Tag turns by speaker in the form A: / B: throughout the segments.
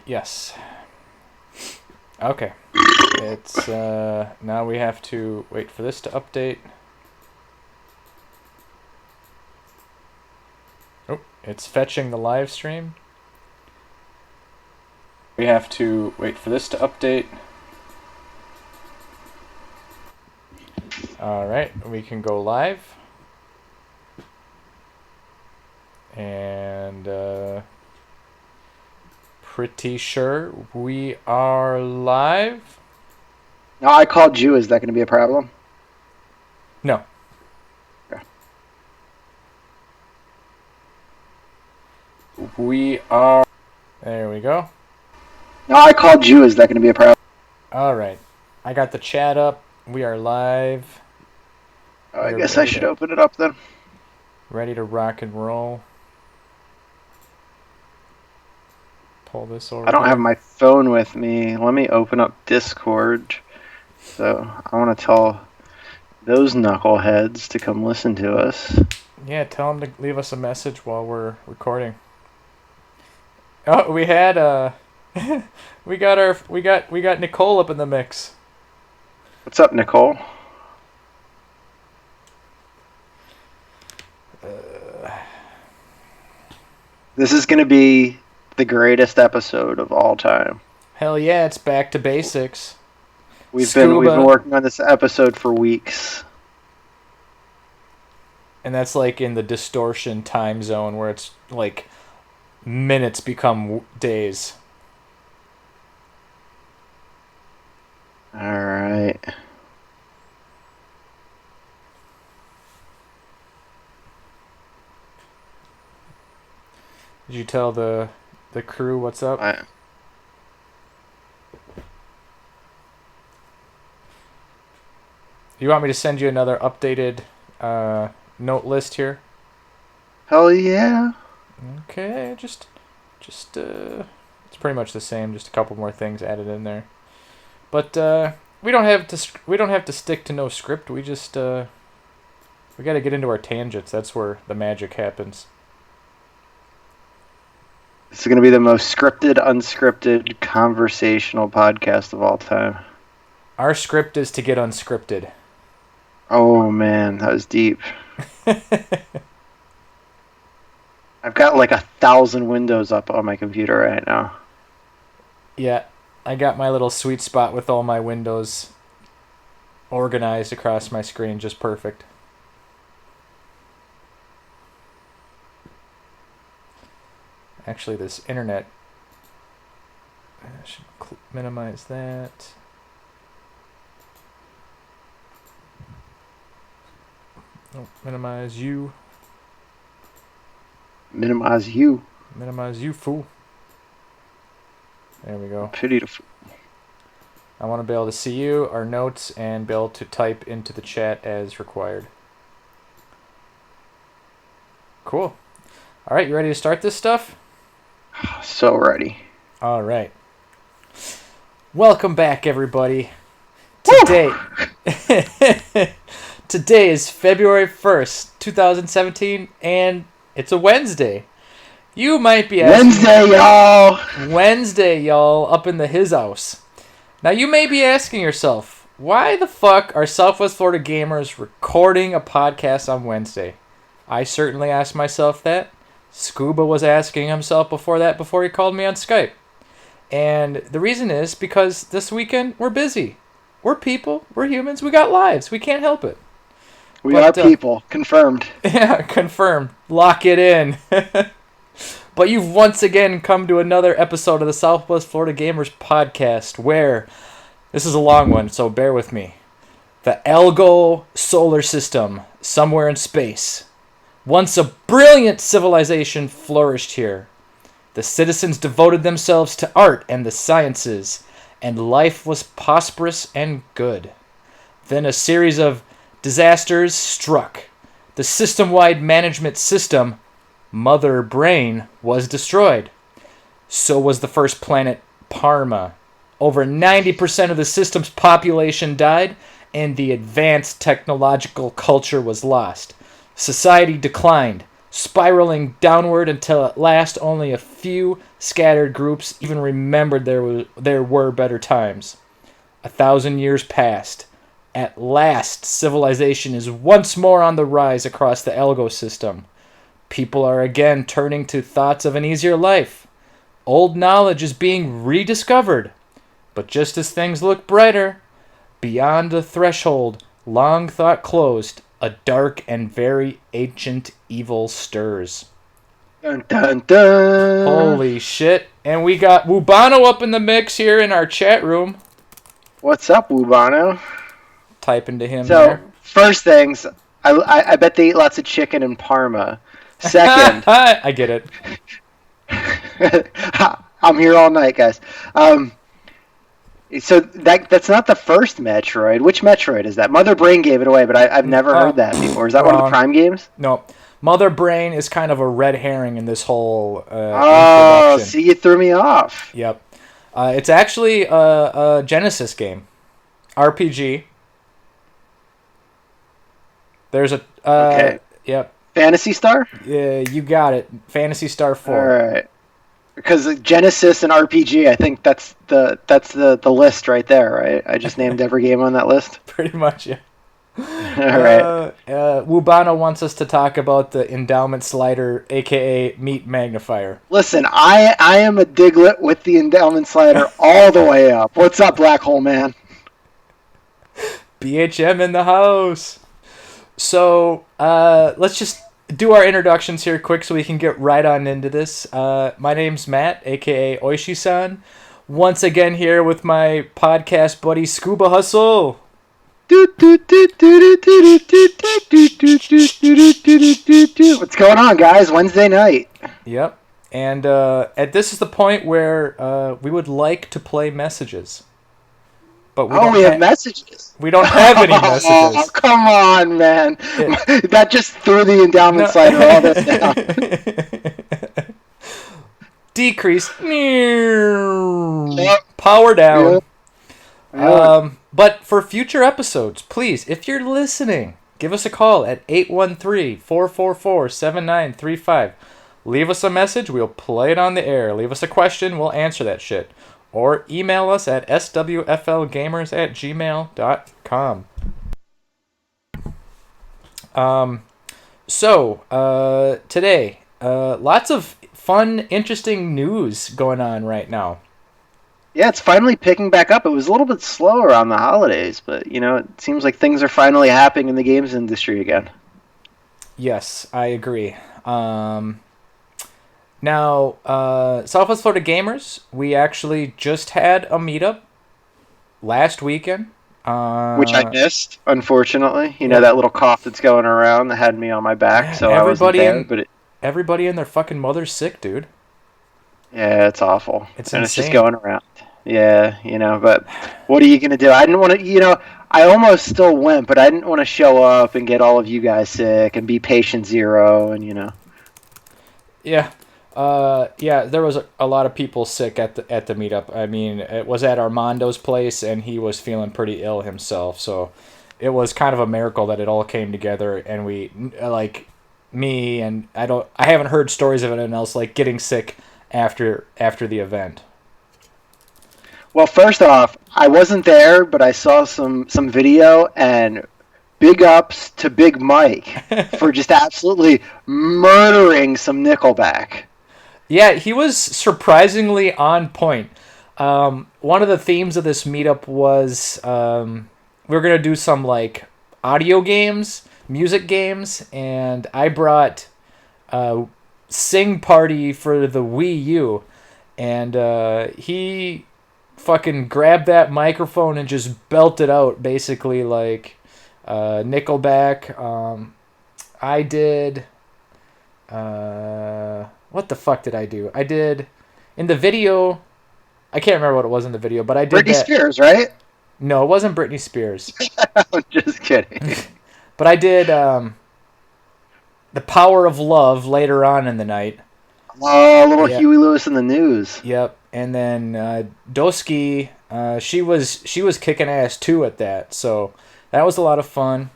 A: Yes. Okay. It's, now we have to wait for this to update. Oh, it's fetching the live stream. We have to wait for this to update. Alright, we can go live. And, pretty sure we are live.
B: No, I called you. Is that going to be a problem?
A: No.
B: Okay.
A: We are... There we go.
B: No, I called you. Is that going to be a problem?
A: Alright. I got the chat up. We are live.
B: Oh, I guess I should open it up then.
A: Ready to rock and roll. Pull this over.
B: I don't
A: here.
B: have my phone with me. Let me open up Discord. So I want to tell those knuckleheads to come listen to us.
A: Yeah, tell them to leave us a message while we're recording. Oh, we had we got Nicole up in the mix.
B: What's up, Nicole? This is going to be the greatest episode of all time.
A: Hell yeah, it's back to basics.
B: We've been working on this episode for weeks.
A: And that's like in the distortion time zone where it's like minutes become days.
B: All right.
A: Did you tell the crew what's up? You want me to send you another updated note list here?
B: Hell yeah.
A: Okay, just it's pretty much the same, just a couple more things added in there. But we don't have to stick to no script. We just we got to get into our tangents. That's where the magic happens.
B: This is going to be the most scripted, unscripted, conversational podcast of all time.
A: Our script is to get unscripted.
B: Oh man, that was deep. I've got like 1,000 windows up on my computer right now.
A: Yeah, I got my little sweet spot with all my windows organized across my screen just perfect. Actually, this internet... I should minimize that. Oh, minimize you.
B: Minimize you.
A: Minimize you, fool. There we go.
B: Pity the fool.
A: I want to be able to see you, our notes, and be able to type into the chat as required. Cool. All right, you ready to start this stuff?
B: So ready.
A: All right. Welcome back, everybody. Today, today is February 1st, 2017, and it's a Wednesday. You might be asking... Wednesday, y'all, up in the his house. Now, you may be asking yourself, why the fuck are Southwest Florida gamers recording a podcast on Wednesday? I certainly asked myself that. Scuba was asking himself before he called me on Skype. And the reason is because this weekend we're busy. We're people. We're humans. We got lives. We can't help it.
B: We are people. Confirmed.
A: Yeah, confirmed. Lock it in. But you've once again come to another episode of the Southwest Florida Gamers podcast where, this is a long one, so bear with me. The Algo solar system, somewhere in space. Once a brilliant civilization flourished here. The citizens devoted themselves to art and the sciences, and life was prosperous and good. Then a series of disasters struck. The system-wide management system, Mother Brain, was destroyed. So was the first planet, Parma. Over 90% of the system's population died, and the advanced technological culture was lost. Society declined, spiraling downward until at last only a few scattered groups even remembered there were better times. 1,000 years passed. At last, civilization is once more on the rise across the Elgo system. People are again turning to thoughts of an easier life. Old knowledge is being rediscovered. But just as things look brighter, beyond the threshold, long thought closed, a dark and very ancient evil stirs.
B: Dun, dun, dun.
A: Holy shit. And we got Wubano up in the mix here in our chat room.
B: What's up, Wubano?
A: Typing to him
B: So,
A: there.
B: first things, I bet they eat lots of chicken in Parma. Second,
A: I get it.
B: I'm here all night, guys. So that's not the first Metroid. Which Metroid is that? Mother Brain gave it away, but I've never heard that before. Is that one of the Prime games?
A: No. Mother Brain is kind of a red herring in this whole
B: introduction. See, you threw me off.
A: Yep. It's actually a Genesis game. RPG. There's a...
B: okay.
A: Yep.
B: Phantasy Star?
A: Yeah, you got it. Phantasy Star 4.
B: All right. Because Genesis and RPG, I think that's the list right there, right? I just named every game on that list.
A: Pretty much, yeah.
B: All right.
A: Wubano wants us to talk about the endowment slider, aka meat magnifier.
B: Listen, I am a Diglett with the endowment slider all the way up. What's up, Black Hole Man?
A: BHM in the house. So let's just do our introductions here quick so we can get right on into this. My name's Matt, aka Oishii-san. Once again here with my podcast buddy Scuba Hustle.
B: What's going on, guys? Wednesday night.
A: Yep. And this is the point where we would like to play messages. But we
B: have messages.
A: We don't have any messages.
B: Oh, come on, man. Yeah. That just threw the endowment slider all this down.
A: Decrease. Yep. Power down. Yep. But for future episodes, please, if you're listening, give us a call at 813-444-7935. Leave us a message. We'll play it on the air. Leave us a question. We'll answer that shit. Or email us at swflgamers@gmail.com. Today, lots of fun, interesting news going on right now.
B: Yeah, it's finally picking back up. It was a little bit slow around the holidays, but, it seems like things are finally happening in the games industry again.
A: Yes, I agree. Now, Southwest Florida Gamers, we actually just had a meetup last weekend.
B: Which I missed, unfortunately. That little cough that's going around that had me on my back, so I wasn't there.
A: Everybody and their fucking mother's sick, dude.
B: Yeah, it's awful.
A: It's
B: insane.
A: And
B: it's just going around. Yeah, but what are you going to do? I didn't want to, I almost still went, but I didn't want to show up and get all of you guys sick and be patient zero and,
A: Yeah. There was a lot of people sick at the meetup. I mean, it was at Armando's place, and he was feeling pretty ill himself. So it was kind of a miracle that it all came together, and we, like, me and I haven't heard stories of anyone else like getting sick after the event.
B: Well, first off, I wasn't there, but I saw some video, and big ups to Big Mike for just absolutely murdering some Nickelback.
A: Yeah, he was surprisingly on point. One of the themes of this meetup was we were going to do some like audio games, music games, and I brought Sing Party for the Wii U, and he fucking grabbed that microphone and just belted out basically like Nickelback. I did... what the fuck did I do? I did... In the video... I can't remember what it was in the video, but I did
B: Britney Spears, right?
A: No, it wasn't Britney Spears.
B: I'm just kidding.
A: But I did The Power of Love later on in the night.
B: Oh, little Huey Lewis in the News.
A: Yep. And then Doski, she was kicking ass too at that. So that was a lot of fun.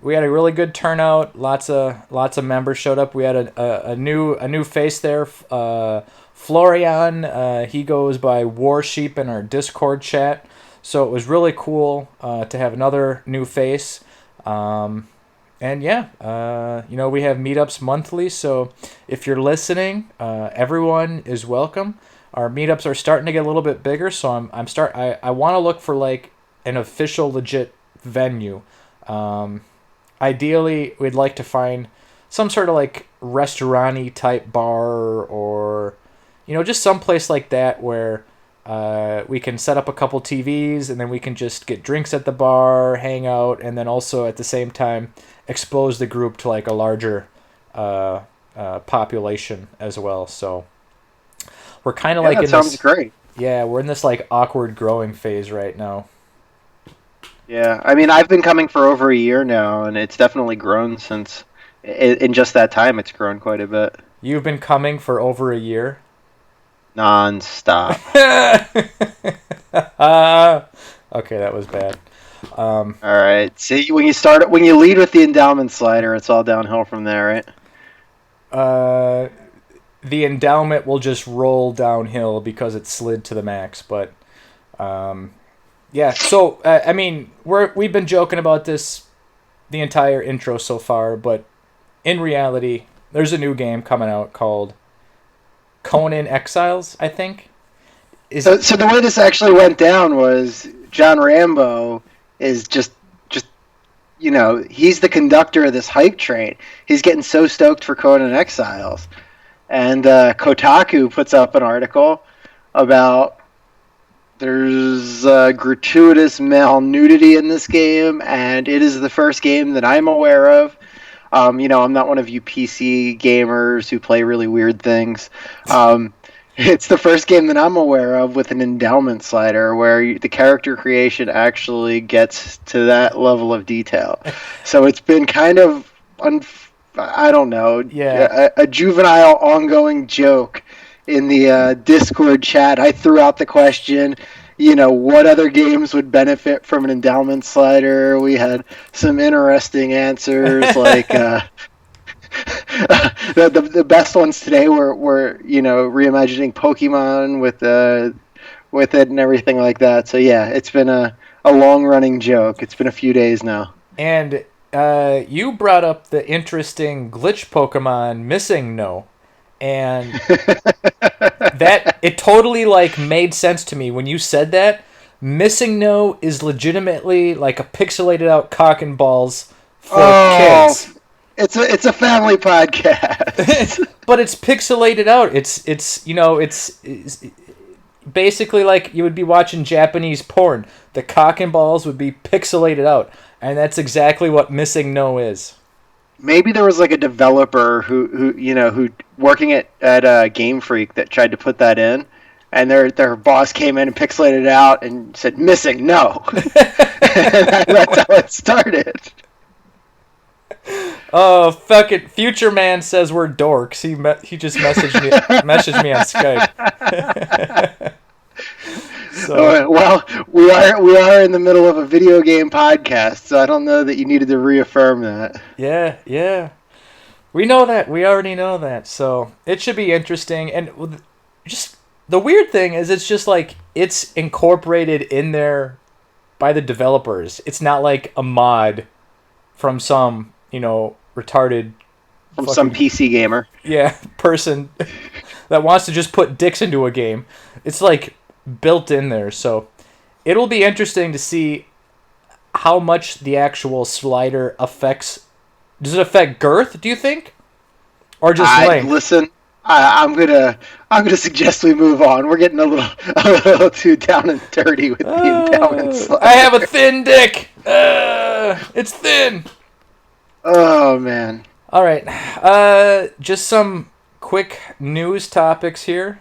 A: We had a really good turnout. Lots of members showed up. We had a new face there. Florian, he goes by Warsheep in our Discord chat. So it was really cool to have another new face. And yeah, we have meetups monthly. So if you're listening, everyone is welcome. Our meetups are starting to get a little bit bigger, so I want to look for like an official legit venue. Ideally, we'd like to find some sort of like restaurant-y type bar, or just someplace like that where we can set up a couple TVs and then we can just get drinks at the bar, hang out, and then also at the same time expose the group to like a larger population as well. So we're kind of like
B: that
A: in
B: sounds
A: this.
B: Great.
A: Yeah, we're in this like awkward growing phase right now.
B: Yeah, I mean, I've been coming for over a year now, and it's definitely grown since. In just that time, it's grown quite a bit.
A: You've been coming for over a year?
B: Non-stop.
A: Okay, that was bad.
B: All right. See, when you lead with the endowment slider, it's all downhill from there, right?
A: The endowment will just roll downhill because it slid to the max. But yeah. So I mean, we've been joking about this the entire intro so far, but in reality, there's a new game coming out called Conan Exiles, I think.
B: So the way this actually went down was John Rambo is just he's the conductor of this hype train. He's getting so stoked for Conan Exiles, and Kotaku puts up an article about there's gratuitous male nudity in this game, and it is the first game that I'm aware of. I'm not one of you PC gamers who play really weird things. It's the first game that I'm aware of with an endowment slider where the character creation actually gets to that level of detail. So it's been kind of, I don't know, a juvenile ongoing joke in the Discord chat. I threw out the question, what other games would benefit from an endowment slider? We had some interesting answers, like the best ones today were reimagining Pokemon with it and everything like that. So yeah, it's been a long running joke. It's been a few days now.
A: And you brought up the interesting glitch Pokemon Missing No. And that it totally like made sense to me when you said that. Missing No is legitimately like a pixelated out cock and balls for kids.
B: It's a family podcast.
A: But it's pixelated out. It's basically like you would be watching Japanese porn. The cock and balls would be pixelated out, and that's exactly what Missing No is.
B: Maybe there was like a developer who working at Game Freak that tried to put that in, and their boss came in and pixelated it out and said "Missing No." And that's how it started.
A: Oh, fuck it. Future Man says we're dorks. He just messaged me on Skype.
B: Well, we are in the middle of a video game podcast, so I don't know that you needed to reaffirm that.
A: Yeah. We know that. We already know that. So it should be interesting. And just the weird thing is it's just like it's incorporated in there by the developers. It's not like a mod from some, retarded
B: from some PC gamer.
A: Yeah, person that wants to just put dicks into a game. It's like built in there. So it'll be interesting to see how much the actual slider affects. Does it affect girth, do you think? Or just length?
B: Listen, I'm gonna suggest we move on. We're getting a little too down and dirty with the endowment slider.
A: I have a thin dick. It's thin.
B: Oh man.
A: All right. Just some quick news topics here.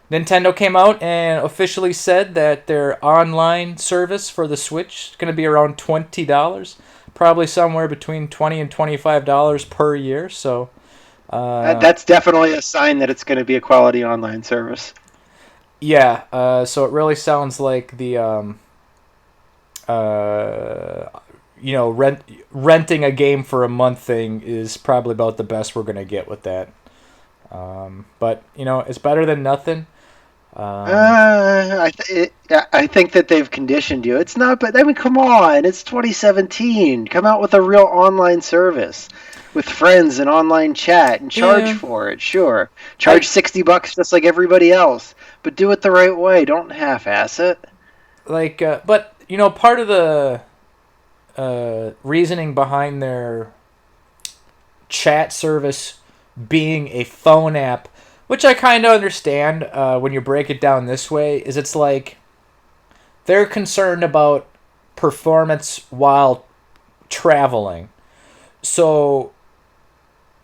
A: Nintendo came out and officially said that their online service for the Switch is going to be around $20, probably somewhere between $20 and $25 per year. So
B: that's definitely a sign that it's going to be a quality online service.
A: Yeah. So it really sounds like the renting a game for a month thing is probably about the best we're going to get with that. But it's better than nothing. Um,
B: I think that they've conditioned you. It's not, but I mean, come on, it's 2017. Come out with a real online service with friends and online chat and charge
A: yeah,
B: for it. Sure,
A: I
B: charge $60 just like everybody else, but do it the right way. Don't half-ass it.
A: but part of the reasoning behind their chat service being a phone app, which I kind of understand when you break it down this way, is it's like they're concerned about performance while traveling. So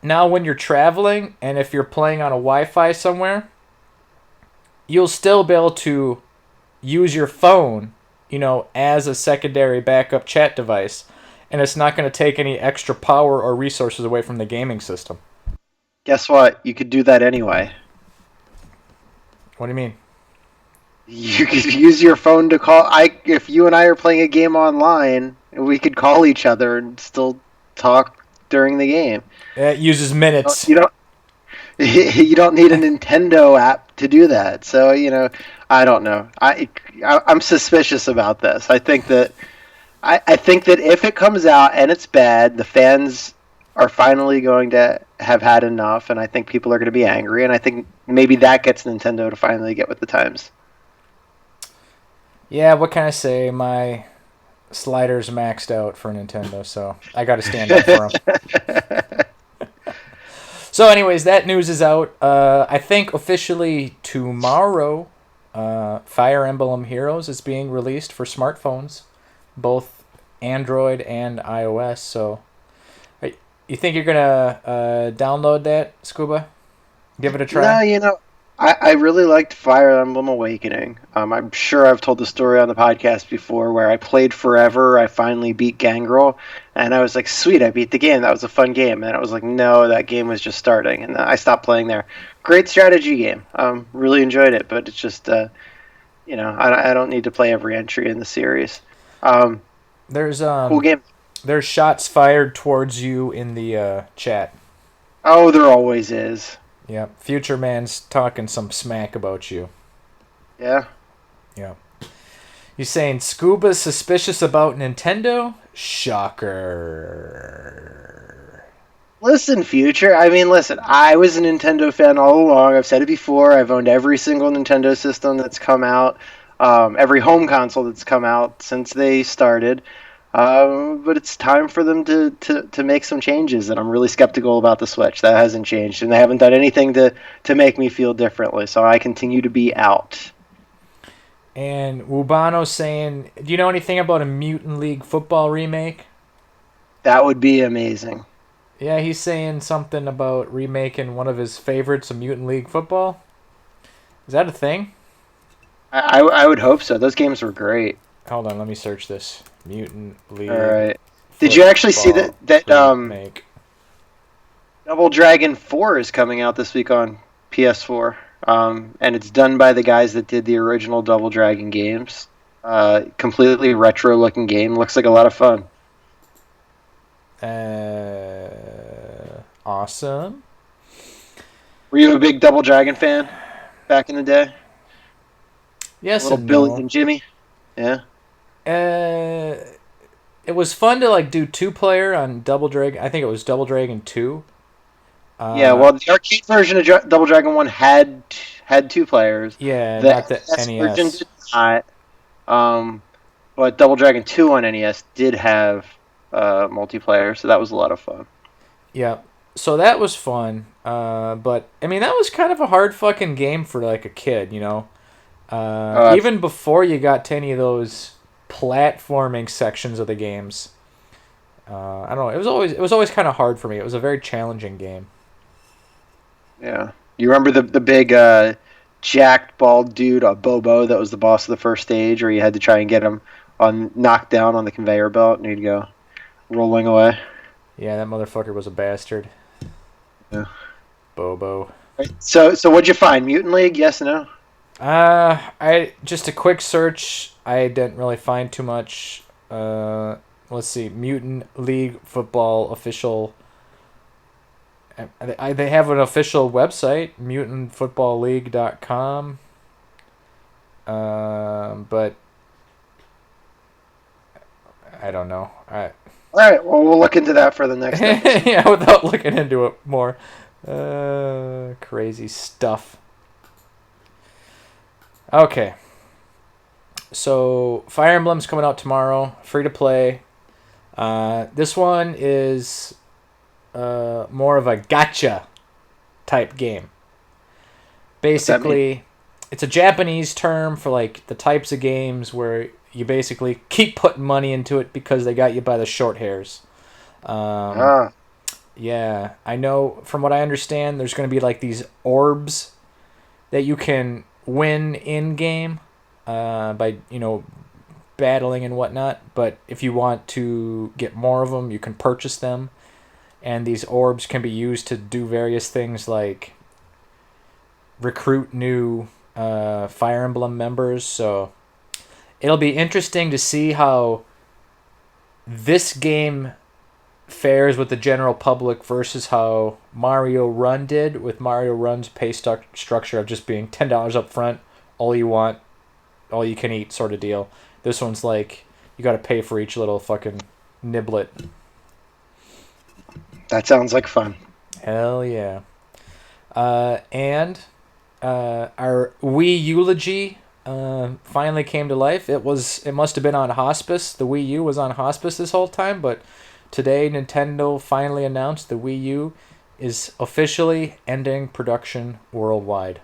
A: now when you're traveling and if you're playing on a Wi-Fi somewhere, you'll still be able to use your phone, as a secondary backup chat device, and it's not going to take any extra power or resources away from the gaming system.
B: Guess what? You could do that anyway.
A: What do you mean?
B: You could use your phone to call. If you and I are playing a game online, we could call each other and still talk during the game.
A: It uses minutes.
B: You don't you don't need a Nintendo app to do that. So I don't know. I'm suspicious about this. I think that if it comes out and it's bad, the fans are finally going to have had enough, and I think people are going to be angry, and I think maybe that gets Nintendo to finally get with the times.
A: Yeah, what can I say? My slider's maxed out for Nintendo, so I got to stand up for them. So, anyways, that news is out. I think officially tomorrow, Fire Emblem Heroes is being released for smartphones, both Android and iOS. So, you think you're gonna download that, Scuba? Give it a
B: No,
A: try.
B: I really liked Fire Emblem Awakening. I'm sure I've told the story on the podcast before where I played forever. I finally beat Gangrel, and I was like, sweet, I beat the game. That was a fun game. And I was like, no, that game was just starting. And I stopped playing there. Great strategy game. Really enjoyed it, but it's just, I don't need to play every entry in the series. Um,
A: There's
B: cool game.
A: there's shots fired towards you in the chat.
B: Oh, there always is.
A: Yeah, Future Man's talking some smack about you.
B: Yeah.
A: Yeah. You saying Scuba's suspicious about Nintendo? Shocker.
B: Listen, Future. I mean, listen. I was a Nintendo fan all along. I've said it before. I've owned every single Nintendo system that's come out, every home console that's come out since they started. But it's time for them to make some changes, and I'm really skeptical about the Switch. That hasn't changed, and they haven't done anything to make me feel differently. So I continue to be out.
A: And Wubano saying, do you know anything about a Mutant League football remake?
B: That would be amazing.
A: Yeah, he's saying something about remaking one of his favorites of Mutant League football. Is that a thing?
B: I would hope so. Those games were great.
A: Hold on, let me search this. Mutant League
B: All right. Did you actually see that
A: remake.
B: Double Dragon 4 is coming out this week on PS4? And it's done by the guys that did the original Double Dragon games. Completely retro looking game. Looks like a lot of fun.
A: Awesome.
B: Were you a big Double Dragon fan back in the day?
A: Yes,
B: Little
A: and
B: Billy
A: no.
B: and Jimmy? Yeah.
A: It was fun to do 2-player on Double Dragon. I think it was Double Dragon 2.
B: Yeah, well, the arcade version of Double Dragon 1 had two players.
A: Yeah,
B: The
A: not the
B: NES version
A: NES.
B: did not. But Double Dragon 2 on NES did have multiplayer, so that was a lot of fun.
A: Yeah, so that was fun. But I mean, that was kind of a hard fucking game for a kid,
B: Uh,
A: Even before you got to any of those platforming sections of the games. I don't know. It was always kind of hard for me. It was a very challenging game.
B: yeah. You remember the big jacked bald dude, Bobo, that was the boss of the first stage, where you had to try and get him knocked down on the conveyor belt, and he'd go rolling away.
A: Yeah, that motherfucker was a bastard.
B: Yeah.
A: Bobo.
B: Right. So what'd you find? Mutant League? Yes or no?
A: I just a quick search. I didn't really find too much. Let's see, Mutant League Football official. They have an official website, mutantfootballleague.com. But I don't know.
B: All right, well, we'll look into that for the next episode.
A: Yeah, without looking into it more. Crazy stuff. Okay. So, Fire Emblem's coming out tomorrow. Free to play. This one is more of a gacha type game. Basically, it's a Japanese term for like the types of games where you basically keep putting money into it because they got you by the short hairs. Yeah, I know. From what I understand, there's going to be like these orbs that you can win in game by battling and whatnot. But if you want to get more of them, you can purchase them, and these orbs can be used to do various things like recruit new Fire Emblem members. So it'll be interesting to see how this game fares with the general public versus how Mario Run did, with Mario Run's pay structure of just being $10 up front, all you want, all you can eat sort of deal. This one's like you got to pay for each little fucking niblet.
B: That sounds like fun.
A: Hell yeah. And our Wii eulogy finally came to life. It must have been on hospice. The Wii U was on hospice this whole time, but today Nintendo finally announced the Wii U is officially ending production worldwide.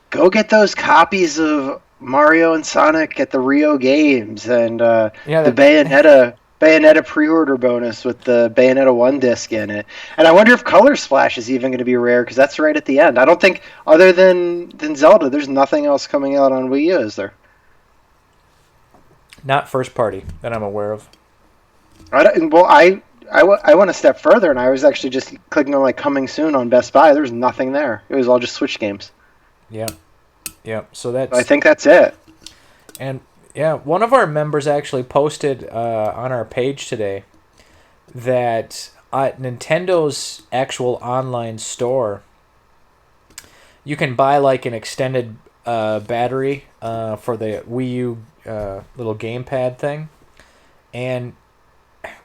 B: Go get those copies of Mario and Sonic at the Rio Games, and the Bayonetta pre-order bonus with the Bayonetta 1 disc in it. And I wonder if Color Splash is even going to be rare, because that's right at the end. I don't think, other than Zelda, there's nothing else coming out on Wii U, is there?
A: Not first party that I'm aware of.
B: I went a step further, and I was actually just clicking on like coming soon on Best Buy. There's nothing there. It was all just Switch games.
A: Yeah. So
B: I think that's it.
A: And yeah, one of our members actually posted on our page today that at Nintendo's actual online store, you can buy like an extended battery for the Wii U little gamepad thing, and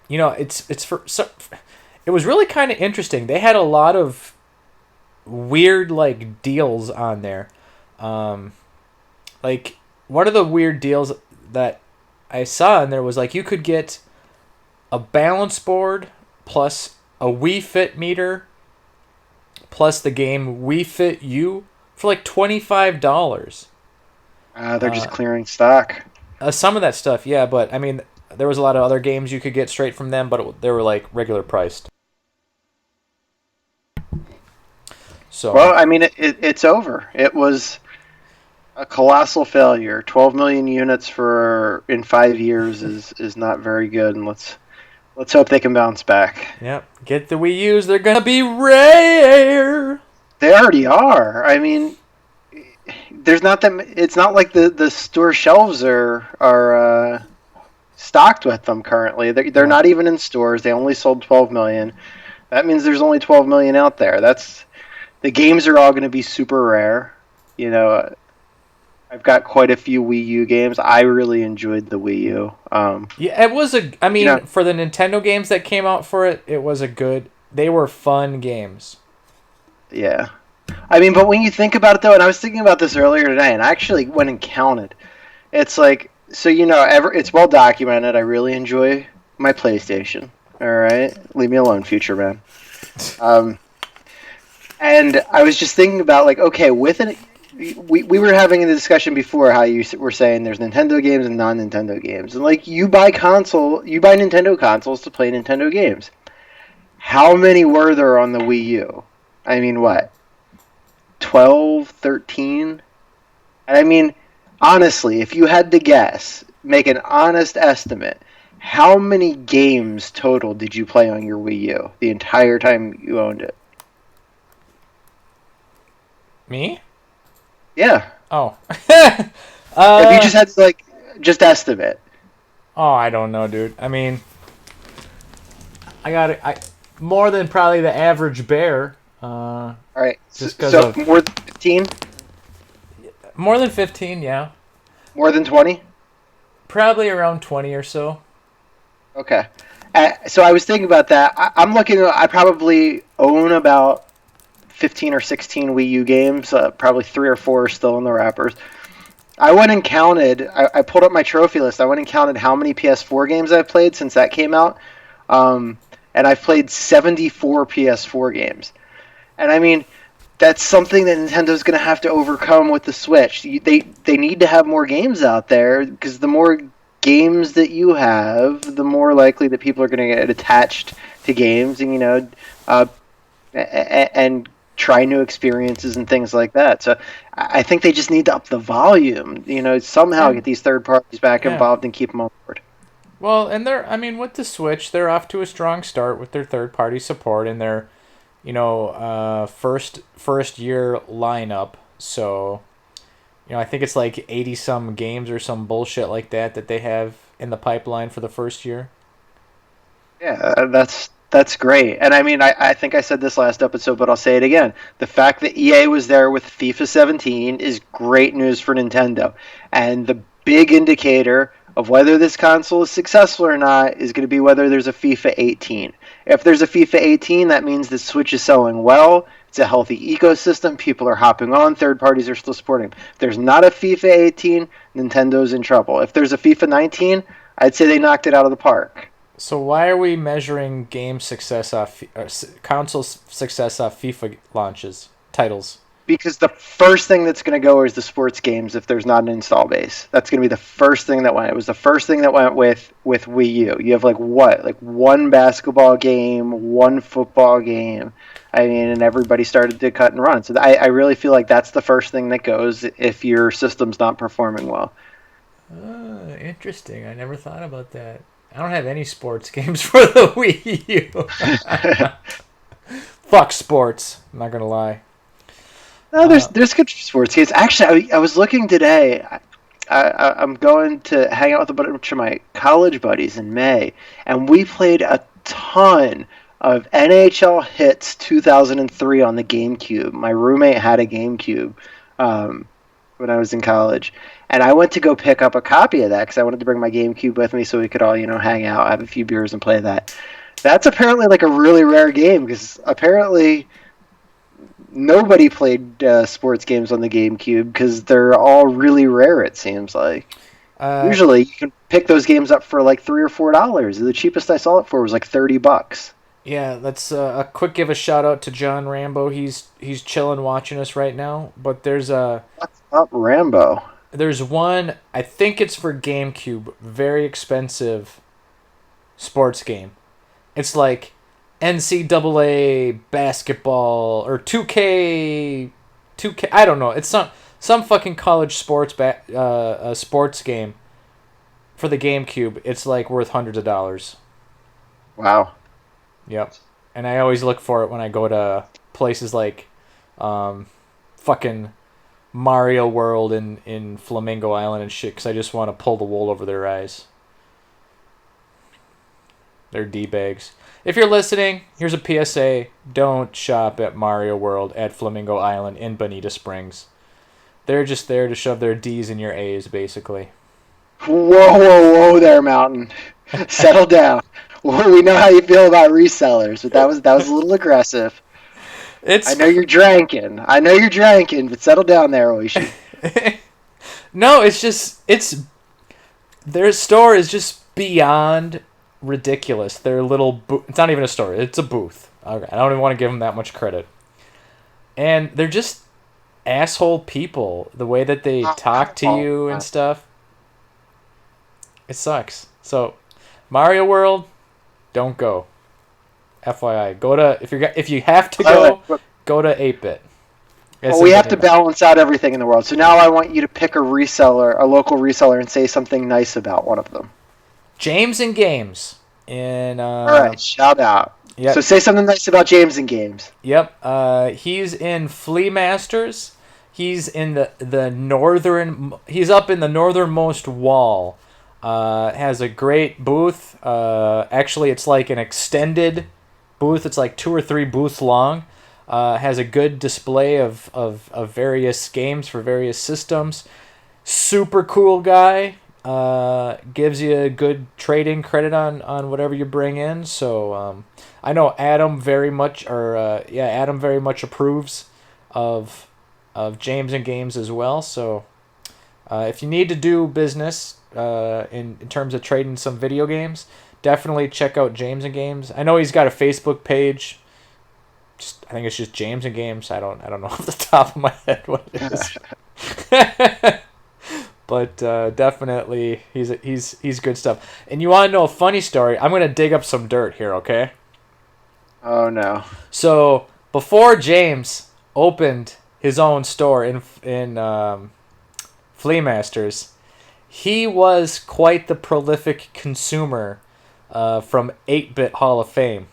A: it was really kind of interesting. They had a lot of weird like deals on there. Like one of the weird deals that I saw in there was like you could get a balance board plus a Wii Fit meter plus the game Wii Fit U for like $25.
B: They're just clearing stock.
A: Some of that stuff, yeah, but I mean, there was a lot of other games you could get straight from them, but they were like regular priced. So
B: well, I mean, it's over. It was a colossal failure. 12 million units in 5 years is not very good, and let's hope they can bounce back.
A: Yep, get the Wii U's. They're gonna be rare.
B: They already are. I mean, there's not that. It's not like the store shelves are stocked with them currently. They're not even in stores. They only sold 12 million. That means there's only 12 million out there. The games are all going to be super rare. I've got quite a few Wii U games. I really enjoyed the Wii U.
A: Yeah, it was for the Nintendo games that came out for it, it was they were fun games.
B: Yeah. I mean, but when you think about it, though, and I was thinking about this earlier today, and I actually went and counted. It's like, so, it's well documented. I really enjoy my PlayStation. All right? Leave me alone, future man. And I was just thinking about, like, okay, we were having a discussion before how you were saying there's Nintendo games and non-Nintendo games. And, like, you buy Nintendo consoles to play Nintendo games. How many were there on the Wii U? I mean, what? 12, 13? And I mean, honestly, if you had to guess, make an honest estimate, how many games total did you play on your Wii U the entire time you owned it?
A: Me?
B: Yeah.
A: Oh.
B: If you just had to, just estimate.
A: Oh, I don't know, dude. I mean, more than probably the average bear.
B: All right.
A: Just because
B: So
A: of
B: more than 15?
A: more than 15, yeah,
B: More than 20?
A: probably around 20 or so.
B: Okay. So I was thinking about that. I'm looking. I probably own about 15 or 16 Wii U games. Probably 3 or 4 are still in the wrappers. I went and counted. I pulled up my trophy list. I went and counted how many PS4 games I've played since that came out. And I've played 74 PS4 games. And I mean, that's something that Nintendo's going to have to overcome with the Switch. They need to have more games out there because the more games that you have, the more likely that people are going to get attached to games, and and try new experiences and things like that. So I think they just need to up the volume. Somehow
A: And
B: get these third parties back
A: yeah,
B: involved and keep them on board.
A: well, and I mean, with the Switch, they're off to a strong start with their third-party support and their, first year lineup. So, I think it's like 80 some games or some bullshit like that they have in the pipeline for the first year.
B: Yeah, that's great. And I mean, I think I said this last episode, but I'll say it again. The fact that EA was there with FIFA 17 is great news for Nintendo. And the big indicator of whether this console is successful or not is going to be whether there's a FIFA 18. If there's a FIFA 18, that means the Switch is selling well. It's a healthy ecosystem. People are hopping on. Third parties are still supporting. If there's not a FIFA 18, Nintendo's in trouble. If there's a FIFA 19, I'd say they knocked it out of the park.
A: So why are we measuring game success off console success off FIFA launches titles?
B: Because the first thing that's going to go is the sports games if there's not an install base. That's going to be the first thing that went. It was the first thing that went with Wii U. You have like what? Like one basketball game, one football game. I mean, and everybody started to cut and run. So I really feel like that's the first thing that goes if your system's not performing well.
A: Interesting. I never thought about that. I don't have any sports games for the Wii U. Fuck sports. I'm not gonna lie.
B: No, there's good sports games. Actually, I was looking today. I'm going to hang out with a bunch of my college buddies in May, and we played a ton of NHL Hits 2003 on the GameCube. My roommate had a GameCube when I was in college, and I went to go pick up a copy of that because I wanted to bring my GameCube with me so we could all, hang out, have a few beers, and play that. That's apparently like a really rare game because apparently nobody played sports games on the GameCube because they're all really rare. It seems like usually you can pick those games up for like $3 or $4. The cheapest I saw it for was like $30.
A: Yeah, let's a quick give a shout out to John Rambo. He's chilling watching us right now. But there's
B: What's up, Rambo?
A: There's one, I think it's for GameCube, very expensive sports game. It's like NCAA basketball or 2K, I don't know. It's some fucking college sports sports game for the GameCube. It's like worth hundreds of dollars.
B: Wow.
A: Yep. And I always look for it when I go to places like fucking Mario World in Flamingo Island and shit, because I just want to pull the wool over their eyes. They're D-bags. If you're listening, here's a PSA. Don't shop at Mario World at Flamingo Island in Bonita Springs. They're just there to shove their D's in your A's, basically.
B: Whoa there, Mountain. Settle down. Well, we know how you feel about resellers, but that was a little aggressive. I know you're drinking, but settle down there, Oishii.
A: No, their store is just beyond ridiculous. Their little it's not even a store, it's a booth. Okay, I don't even want to give them that much credit. And they're just asshole people. The way that they talk to you and stuff, it sucks. So, Mario World, don't go. FYI, if you have to go to 8-bit.
B: Well, we have to balance out everything in the world. So now I want you to pick a local reseller, and say something nice about one of them.
A: James and Games.
B: All right, shout out.
A: Yep.
B: So say something nice about James and Games.
A: Yep. He's in Flea Masters. He's in the northern. He's up in the northernmost wall. Has a great booth. Actually, it's like an extended booth. It's like 2 or 3 booths long. Has a good display of various games for various systems. Super cool guy. Gives you a good trading credit on whatever you bring in. So I know Adam very much, Adam very much approves of James and Games as well. So if you need to do business in terms of trading some video games, definitely check out James and Games. I know he's got a Facebook page. I think it's just James and Games. I don't know off the top of my head what it is. But definitely he's good stuff. And you want to know a funny story? I'm gonna dig up some dirt here, okay?
B: Oh no.
A: So before James opened his own store in Flea Masters, he was quite the prolific consumer from 8-Bit Hall of Fame.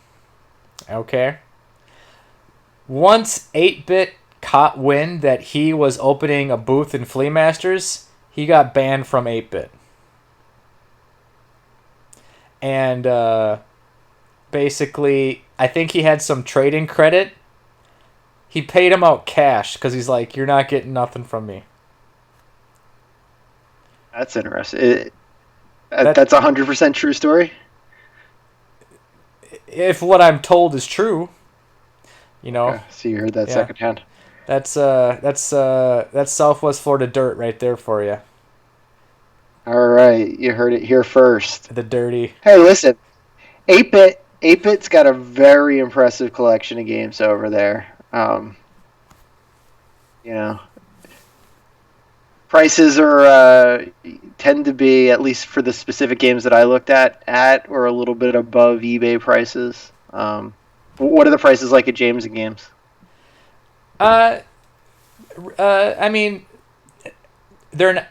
A: Okay? Once 8-Bit caught wind that he was opening a booth in Flea Masters, he got banned from 8-Bit. And basically, I think he had some trading credit. He paid him out cash because he's like, you're not getting nothing from me.
B: That's interesting. That's 100% true story?
A: If what I'm told is true, you know.
B: Yeah, so you heard that secondhand.
A: That's Southwest Florida dirt right there for you.
B: All right, you heard it here first.
A: The dirty.
B: Hey, listen, 8-Bit's got a very impressive collection of games over there. You know, prices are tend to be, at least for the specific games that I looked at or a little bit above eBay prices. What are the prices like at James and Games?
A: I mean, they're not.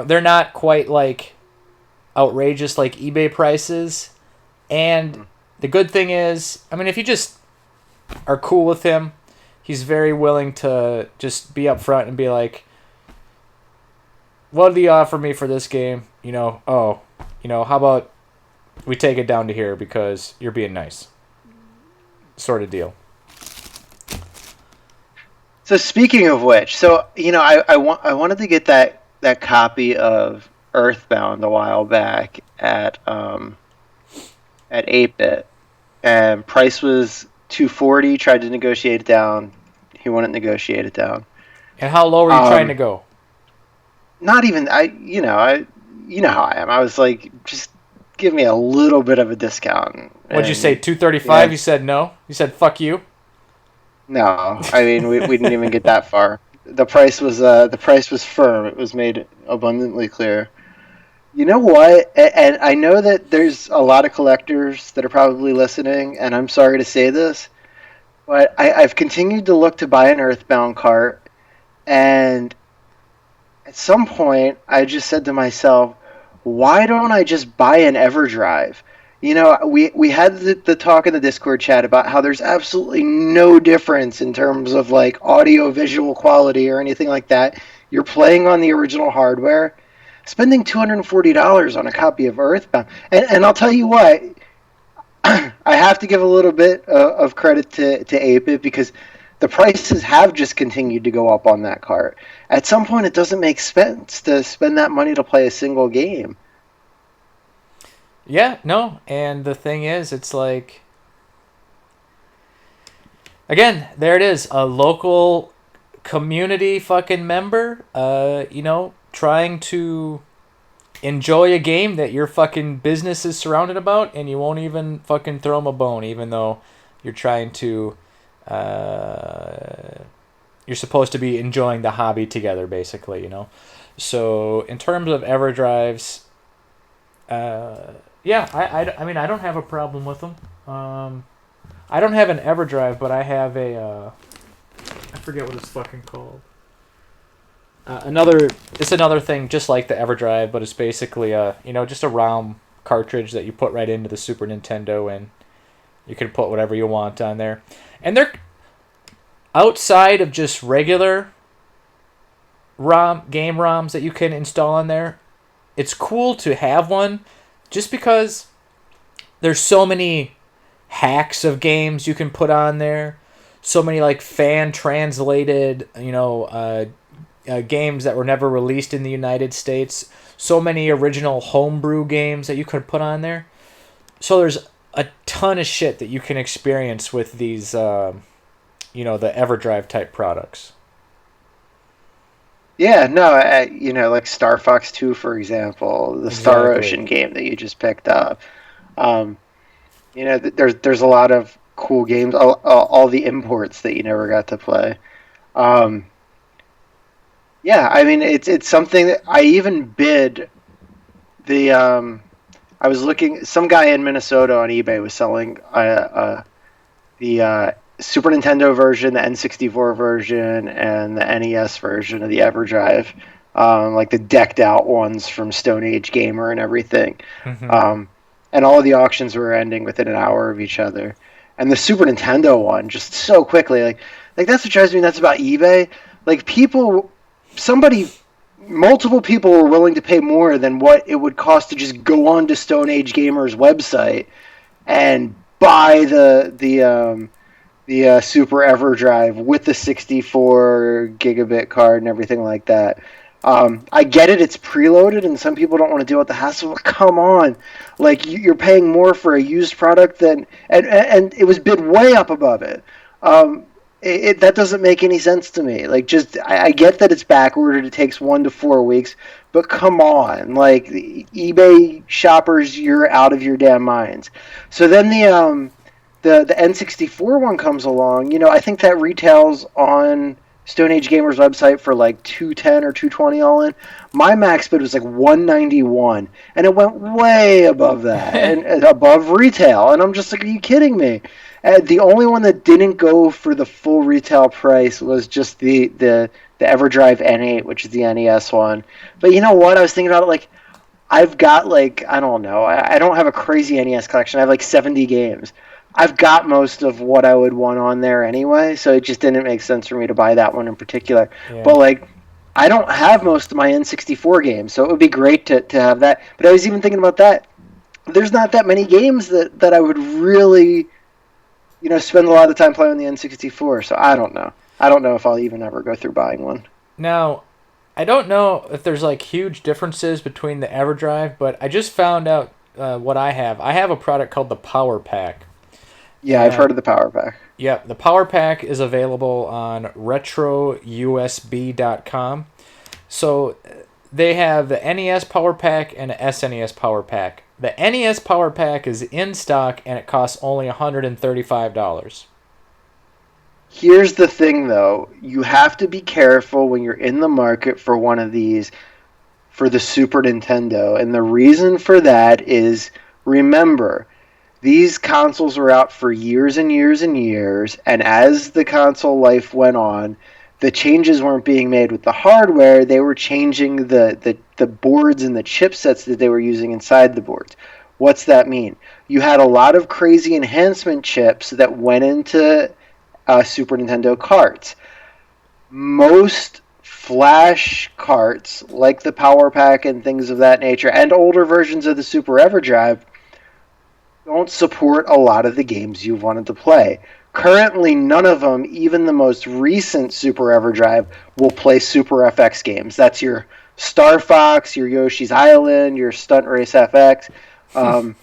A: They're not quite like outrageous like eBay prices. And the good thing is, I mean, if you just are cool with him, he's very willing to just be upfront and be like, what do you offer me for this game? How about we take it down to here because you're being nice. Sort of deal.
B: So speaking of which, I wanted to get that copy of Earthbound a while back at 8-Bit, and price was $240. Tried to negotiate it down. He wouldn't negotiate it down. And
A: how low were you trying to go?
B: Not even you know how I am. I was like, just give me a little bit of a discount.
A: What'd you say, $235? Yeah. You said no. You said fuck you.
B: No, I mean we didn't even get that far. The price was firm. It was made abundantly clear. You know what? And I know that there's a lot of collectors that are probably listening, and I'm sorry to say this, but I've continued to look to buy an Earthbound cart, and at some point I just said to myself, why don't I just buy an EverDrive? We had the talk in the Discord chat about how there's absolutely no difference in terms of like audio visual quality or anything like that. You're playing on the original hardware. Spending $240 on a copy of Earthbound. And I'll tell you what, I have to give a little bit of credit to 8-Bit because the prices have just continued to go up on that cart. At some point, it doesn't make sense to spend that money to play a single game.
A: Yeah, no, and the thing is, it's like, again, there it is, a local community fucking member, trying to enjoy a game that your fucking business is surrounded about, and you won't even fucking throw him a bone, even though you're trying to, you're supposed to be enjoying the hobby together, basically, So, in terms of EverDrives, yeah, I mean, I don't have a problem with them. I don't have an EverDrive, but I have a, I forget what it's fucking called. It's another thing just like the EverDrive, but it's basically just a ROM cartridge that you put right into the Super Nintendo, and you can put whatever you want on there. And they're outside of just regular game ROMs that you can install on there. It's cool to have one, just because there's so many hacks of games you can put on there. So many like fan translated, games that were never released in the United States. So many original homebrew games that you could put on there. So there's a ton of shit that you can experience with these, the EverDrive type products.
B: Yeah, no, like Star Fox 2, for example, the Star
A: Exactly.
B: Ocean game that you just picked up. Um, there's a lot of cool games, all the imports that you never got to play. Um, yeah, I mean, it's something that I even bid the. I was looking. Some guy in Minnesota on eBay was selling the Super Nintendo version, the N64 version, and the NES version of the EverDrive, like the decked out ones from Stone Age Gamer and everything.
A: Mm-hmm.
B: And all of the auctions were ending within an hour of each other. And the Super Nintendo one, just so quickly, like that's what drives me nuts about eBay. Like somebody, multiple people were willing to pay more than what it would cost to just go on to Stone Age Gamer's website and buy the Super EverDrive with the 64 gigabit card and everything like that. I get it; it's preloaded, and some people don't want to deal with the hassle. But come on, like you're paying more for a used product than, and it was bid way up above it. That doesn't make any sense to me. Like, just I get that it's back ordered; it takes 1 to 4 weeks, but come on, like eBay shoppers, you're out of your damn minds. So then the N64 one comes along. I think that retails on Stone Age Gamer's website for like 210 or 220 all in. My max bid was like 191, and it went way above that and above retail. And I'm just like, are you kidding me? The only one that didn't go for the full retail price was just the EverDrive N8, which is the NES one. But you know what? I was thinking about it like I've got like I don't know. I don't have a crazy NES collection. I have like 70 games. I've got most of what I would want on there anyway, so it just didn't make sense for me to buy that one in particular.
A: Yeah.
B: But like, I don't have most of my N64 games, so it would be great to have that. But I was even thinking about that. There's not that many games that I would really, spend a lot of time playing on the N64. So I don't know. I don't know if I'll even ever go through buying one.
A: Now, I don't know if there's like huge differences between the EverDrive, but I just found out what I have. I have a product called the Power Pack.
B: Yeah, I've heard of the Power Pack.
A: Yeah, the Power Pack is available on retrousb.com. So they have the NES Power Pack and the SNES Power Pack. The NES Power Pack is in stock and it costs only $135.
B: Here's the thing, though. You have to be careful when you're in the market for one of these for the Super Nintendo. And the reason for that is, remember, these consoles were out for years and years and years, and as the console life went on, the changes weren't being made with the hardware. They were changing the boards and the chipsets that they were using inside the boards. What's that mean? You had a lot of crazy enhancement chips that went into Super Nintendo carts. Most flash carts, like the Power Pack and things of that nature, and older versions of the Super EverDrive, don't support a lot of the games you've wanted to play. Currently, none of them, even the most recent Super EverDrive, will play Super FX games. That's your Star Fox, your Yoshi's Island, your Stunt Race FX. I'm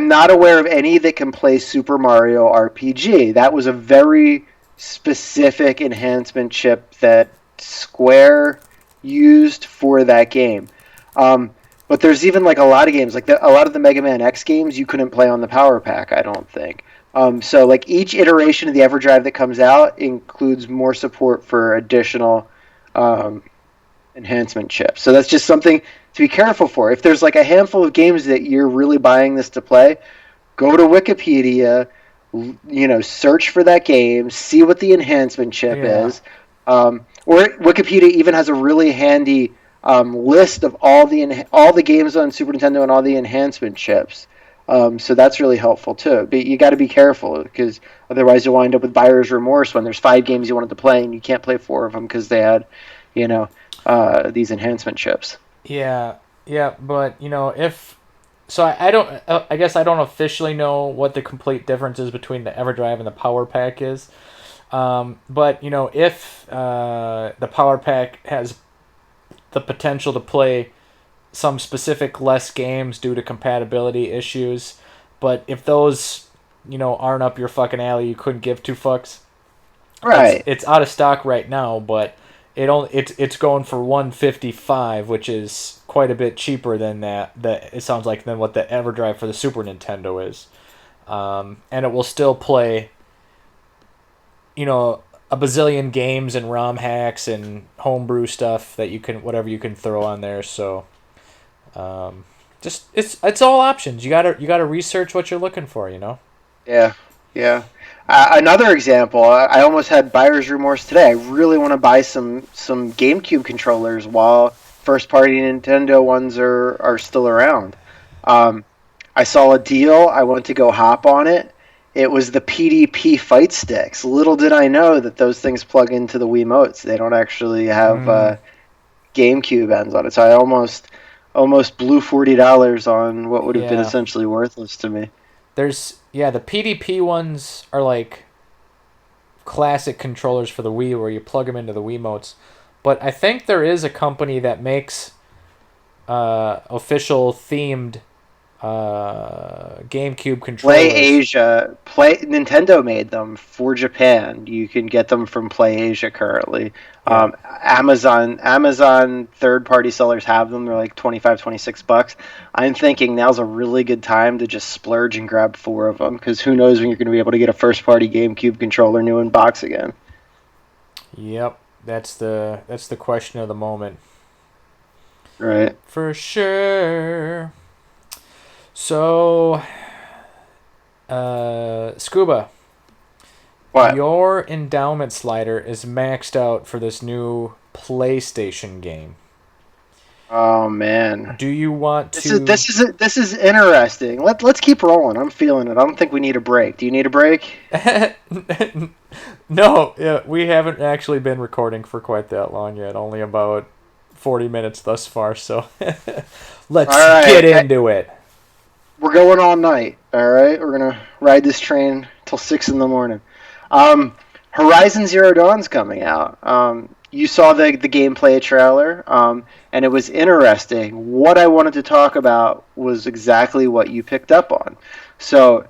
B: not aware of any that can play Super Mario RPG. That was a very specific enhancement chip that Square used for that game. But there's even like a lot of games, like a lot of the Mega Man X games, you couldn't play on the Power Pack, I don't think. So like each iteration of the EverDrive that comes out includes more support for additional enhancement chips. So that's just something to be careful for. If there's like a handful of games that you're really buying this to play, go to Wikipedia, search for that game, see what the enhancement chip is. Or Wikipedia even has a really handy list of all the games on Super Nintendo and all the enhancement chips. So that's really helpful too. But you got to be careful because otherwise you'll wind up with buyer's remorse when there's 5 games you wanted to play and you can't play 4 of them because they had, these enhancement chips.
A: Yeah, but if So I don't. I guess I don't officially know what the complete difference is between the EverDrive and the Power Pack is. But if the Power Pack has the potential to play some specific less games due to compatibility issues, but if those aren't up your fucking alley, you couldn't give two fucks.
B: Right.
A: It's out of stock right now, but it's going for $155, which is quite a bit cheaper than that. It sounds like than what the EverDrive for the Super Nintendo is, and it will still play, a bazillion games and ROM hacks and homebrew stuff that whatever you can throw on there. So, just it's all options. You gotta research what you're looking for.
B: Yeah. Yeah. Another example, I almost had buyer's remorse today. I really want to buy some GameCube controllers while first party Nintendo ones are still around. I saw a deal. I went to go hop on it. It was the PDP fight sticks. Little did I know that those things plug into the Wiimotes. They don't actually have GameCube ends on it. So I almost blew $40 on what would have been
A: Yeah.
B: essentially worthless to me.
A: The PDP ones are like classic controllers for the Wii where you plug them into the Wiimotes. But I think there is a company that makes official themed GameCube
B: Play
A: controllers.
B: Asia, Play Nintendo made them for Japan. You can get them from Play Asia currently.
A: Yeah.
B: Amazon third party sellers have them. They're like 25, $26. I'm thinking now's a really good time to just splurge and grab 4 of them, because who knows when you're going to be able to get a first party GameCube controller new in box again.
A: Yep. That's the question of the moment.
B: Right.
A: For sure. So, Scuba,
B: What?
A: your endowment slider is maxed out for this new PlayStation game.
B: Oh man.
A: Do you want
B: This
A: to?
B: is this is interesting. Let's keep rolling. I'm feeling it. I don't think we need a break. Do you need a break?
A: No, yeah, we haven't actually been recording for quite that long yet. Only about 40 minutes thus far. So let's
B: All right.
A: get into it.
B: We're going all night. All right. We're gonna ride this train till 6 in the morning. Horizon Zero Dawn's coming out. You saw the gameplay trailer, and it was interesting. What I wanted to talk about was exactly what you picked up on. So,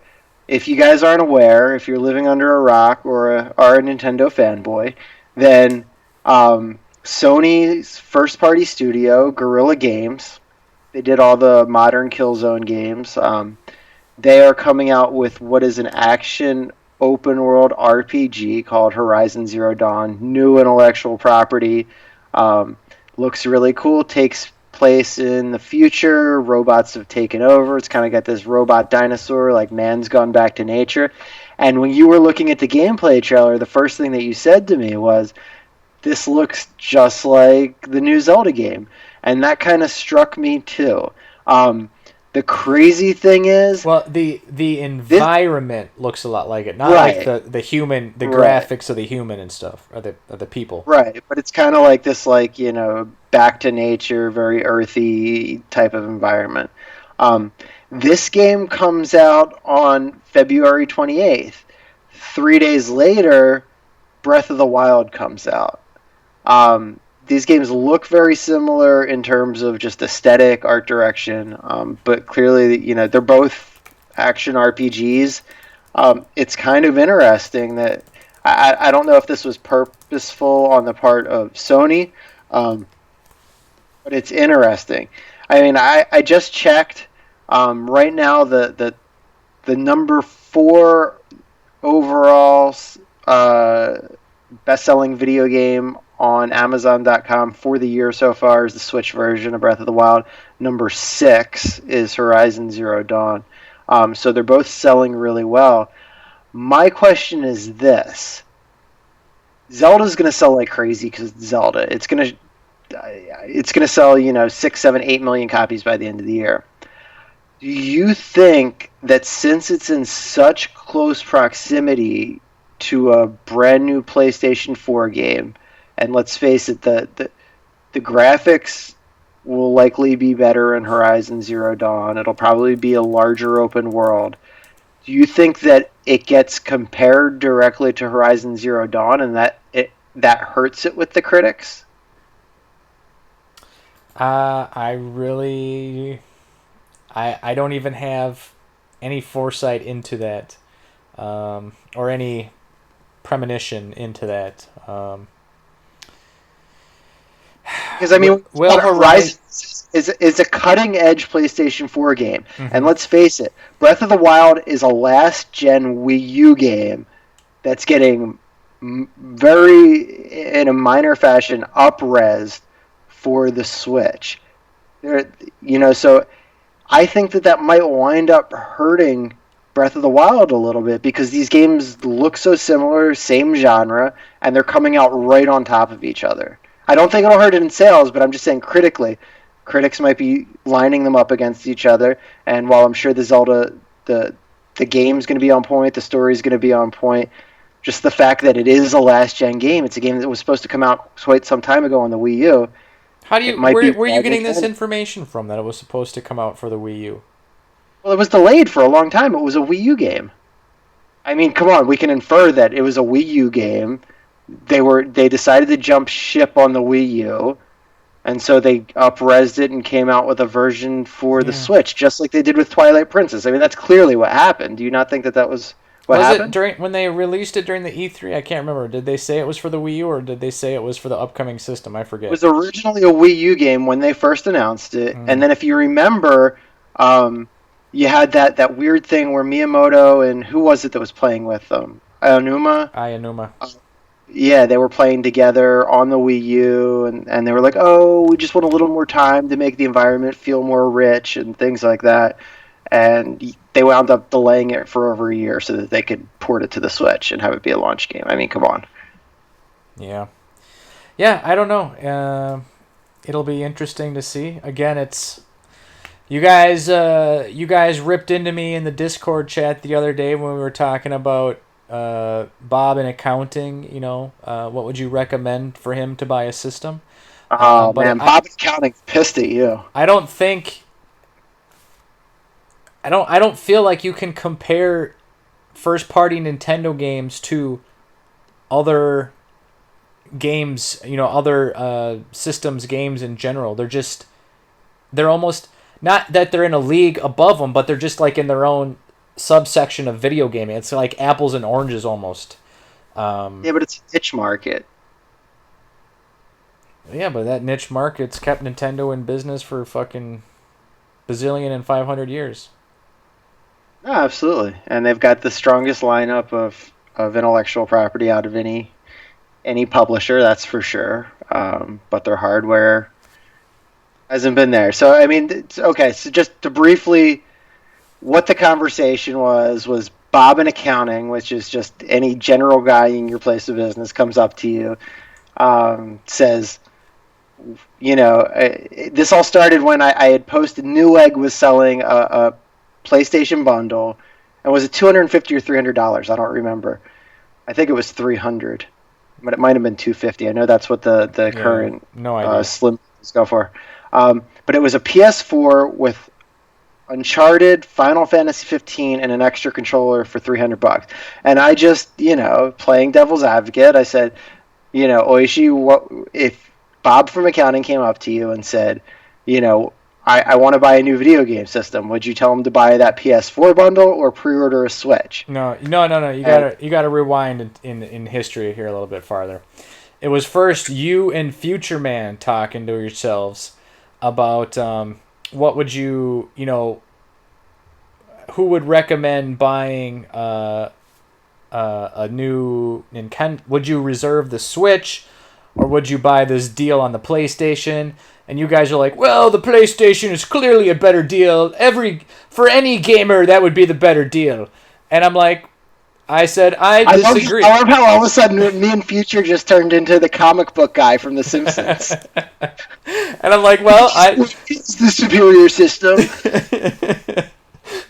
B: if you guys aren't aware, if you're living under a rock or are a Nintendo fanboy, then Sony's first-party studio, Guerrilla Games, they did all the modern Killzone games. They are coming out with what is an action open world RPG called Horizon Zero Dawn. New intellectual property. Looks really cool. Takes place in the future. Robots have taken over. It's kind of got this robot dinosaur, like man's gone back to nature. And when you were looking at the gameplay trailer, the first thing that you said to me was, this looks just like the new Zelda game. And that kind of struck me too. The crazy thing is,
A: Well, the environment looks a lot like it, not
B: right,
A: like the human, the
B: right,
A: graphics of the human and stuff, or the people.
B: right. But it's kind of like this, like, back to nature, very earthy type of environment. This game comes out on February 28th. 3 days later, Breath of the Wild comes out. These games look very similar in terms of just aesthetic, art direction, but clearly, they're both action RPGs. It's kind of interesting that I don't know if this was purposeful on the part of Sony, but it's interesting. I mean, I just checked. Right now, the number 4 overall best-selling video game on Amazon.com for the year so far is the Switch version of Breath of the Wild. Number 6 is Horizon Zero Dawn. So they're both selling really well. My question is this. Zelda's going to sell like crazy because it's Zelda. It's going to sell, 6, 7, 8 million copies by the end of the year. Do you think that since it's in such close proximity to a brand new PlayStation 4 game, and let's face it, the graphics will likely be better in Horizon Zero Dawn. It'll probably be a larger open world. Do you think that it gets compared directly to Horizon Zero Dawn and that hurts it with the critics?
A: I really, I don't even have any foresight into that, or any premonition into that.
B: Because I mean,
A: Will Horizon?
B: Horizon is a cutting edge PlayStation 4 game, and
A: Mm-hmm.
B: let's face it, Breath of the Wild is a last gen Wii U game that's getting very, in a minor fashion, up-res for the Switch. There, so I think that might wind up hurting Breath of the Wild a little bit because these games look so similar, same genre, and they're coming out right on top of each other. I don't think it'll hurt it in sales, but I'm just saying critically, critics might be lining them up against each other. And while I'm sure the game's going to be on point, the story's going to be on point, just the fact that it is a last gen game, it's a game that was supposed to come out quite some time ago on the Wii U.
A: How do
B: It
A: you
B: might be
A: where are you getting this
B: well,
A: information from that it was supposed to come out for the Wii U?
B: it was delayed for a long time. It was a Wii U game. I mean, come on, we can infer that it was a Wii U game. They decided to jump ship on the Wii U, and so they up-resed it and came out with a version for the
A: Yeah.
B: Switch, just like they did with Twilight Princess. I mean, that's clearly what happened. Do you not think that was what
A: Was it
B: happened?
A: during when they released it during the E3? I can't remember. Did they say it was for the Wii U or did they say it was for the upcoming system? I
B: It
A: forget.
B: was originally a Wii U game when they first announced it, and
A: Mm.
B: then if you remember, um, you had that weird thing where Miyamoto and who was it that was playing with them? Aonuma.
A: Ayanuma.
B: Yeah, they were playing together on the Wii U, and they were like, "Oh, we just want a little more time to make the environment feel more rich and things like that." And they wound up delaying it for over a year so that they could port it to the Switch and have it be a launch game. I mean, come on.
A: Yeah. Yeah, I don't know. It'll be interesting to see. Again, it's you guys ripped into me in the Discord chat the other day when we were talking about Bob in accounting. What would you recommend for him to buy a system?
B: Oh
A: But
B: man, Bob Accounting's pissed at you.
A: I don't think I don't feel like you can compare first party Nintendo games to other games, other systems games in general. They're almost not that they're in a league above them, but they're just like in their own subsection of video gaming. It's like apples and oranges almost.
B: Yeah, but it's a niche market.
A: Yeah, but that niche market's kept Nintendo in business for fucking bazillion and 500 years.
B: No, absolutely, and they've got the strongest lineup of intellectual property out of any publisher, that's for sure. But their hardware hasn't been there. So I mean, okay. So just to briefly, what the conversation was Bob in accounting, which is just any general guy in your place of business comes up to you, says, this all started when I had posted Newegg was selling a PlayStation bundle, and was it $250 or $300? I don't remember. I think it was 300, but it might have been 250. I know that's what the
A: Yeah,
B: current
A: no idea.
B: Slim go for. But it was a PS4 with Uncharted, Final Fantasy 15, and an extra controller for $300. And I just, playing devil's advocate, I said, Oishii, what if Bob from accounting came up to you and said, I want to buy a new video game system. Would you tell him to buy that PS4 bundle or pre-order a Switch?
A: No.
B: And
A: You gotta rewind in history here a little bit farther. It was first you and Future Man talking to yourselves about what would who would recommend buying a new Nintendo? Would you reserve the Switch, or would you buy this deal on the PlayStation? And you guys are like, well, the PlayStation is clearly a better deal. For any gamer, that would be the better deal. And I said, I disagree.
B: I love how all of a sudden me and Future just turned into the comic book guy from The Simpsons.
A: And I'm like, well,
B: It's the superior system.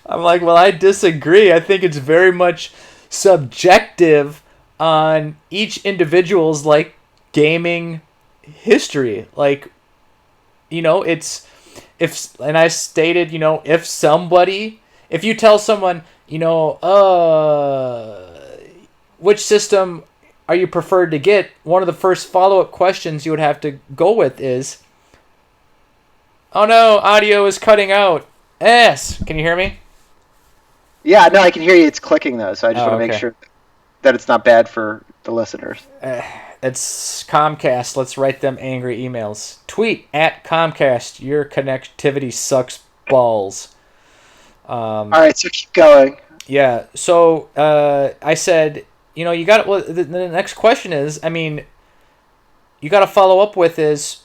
A: I disagree. I think it's very much subjective on each individual's gaming history. it's and I stated, if you tell someone, which system are you preferred to get, one of the first follow-up questions you would have to go with is, oh no, audio is cutting out. Can you hear me?
B: Yeah, no, I can hear you. It's clicking though, so I just want to make
A: okay.
B: sure that it's not bad for the listeners.
A: It's Comcast. Let's write them angry emails. Tweet at Comcast. Your connectivity sucks balls.
B: All right, so keep going.
A: Yeah. So I said, you got. Well, the next question is, you got to follow up with is,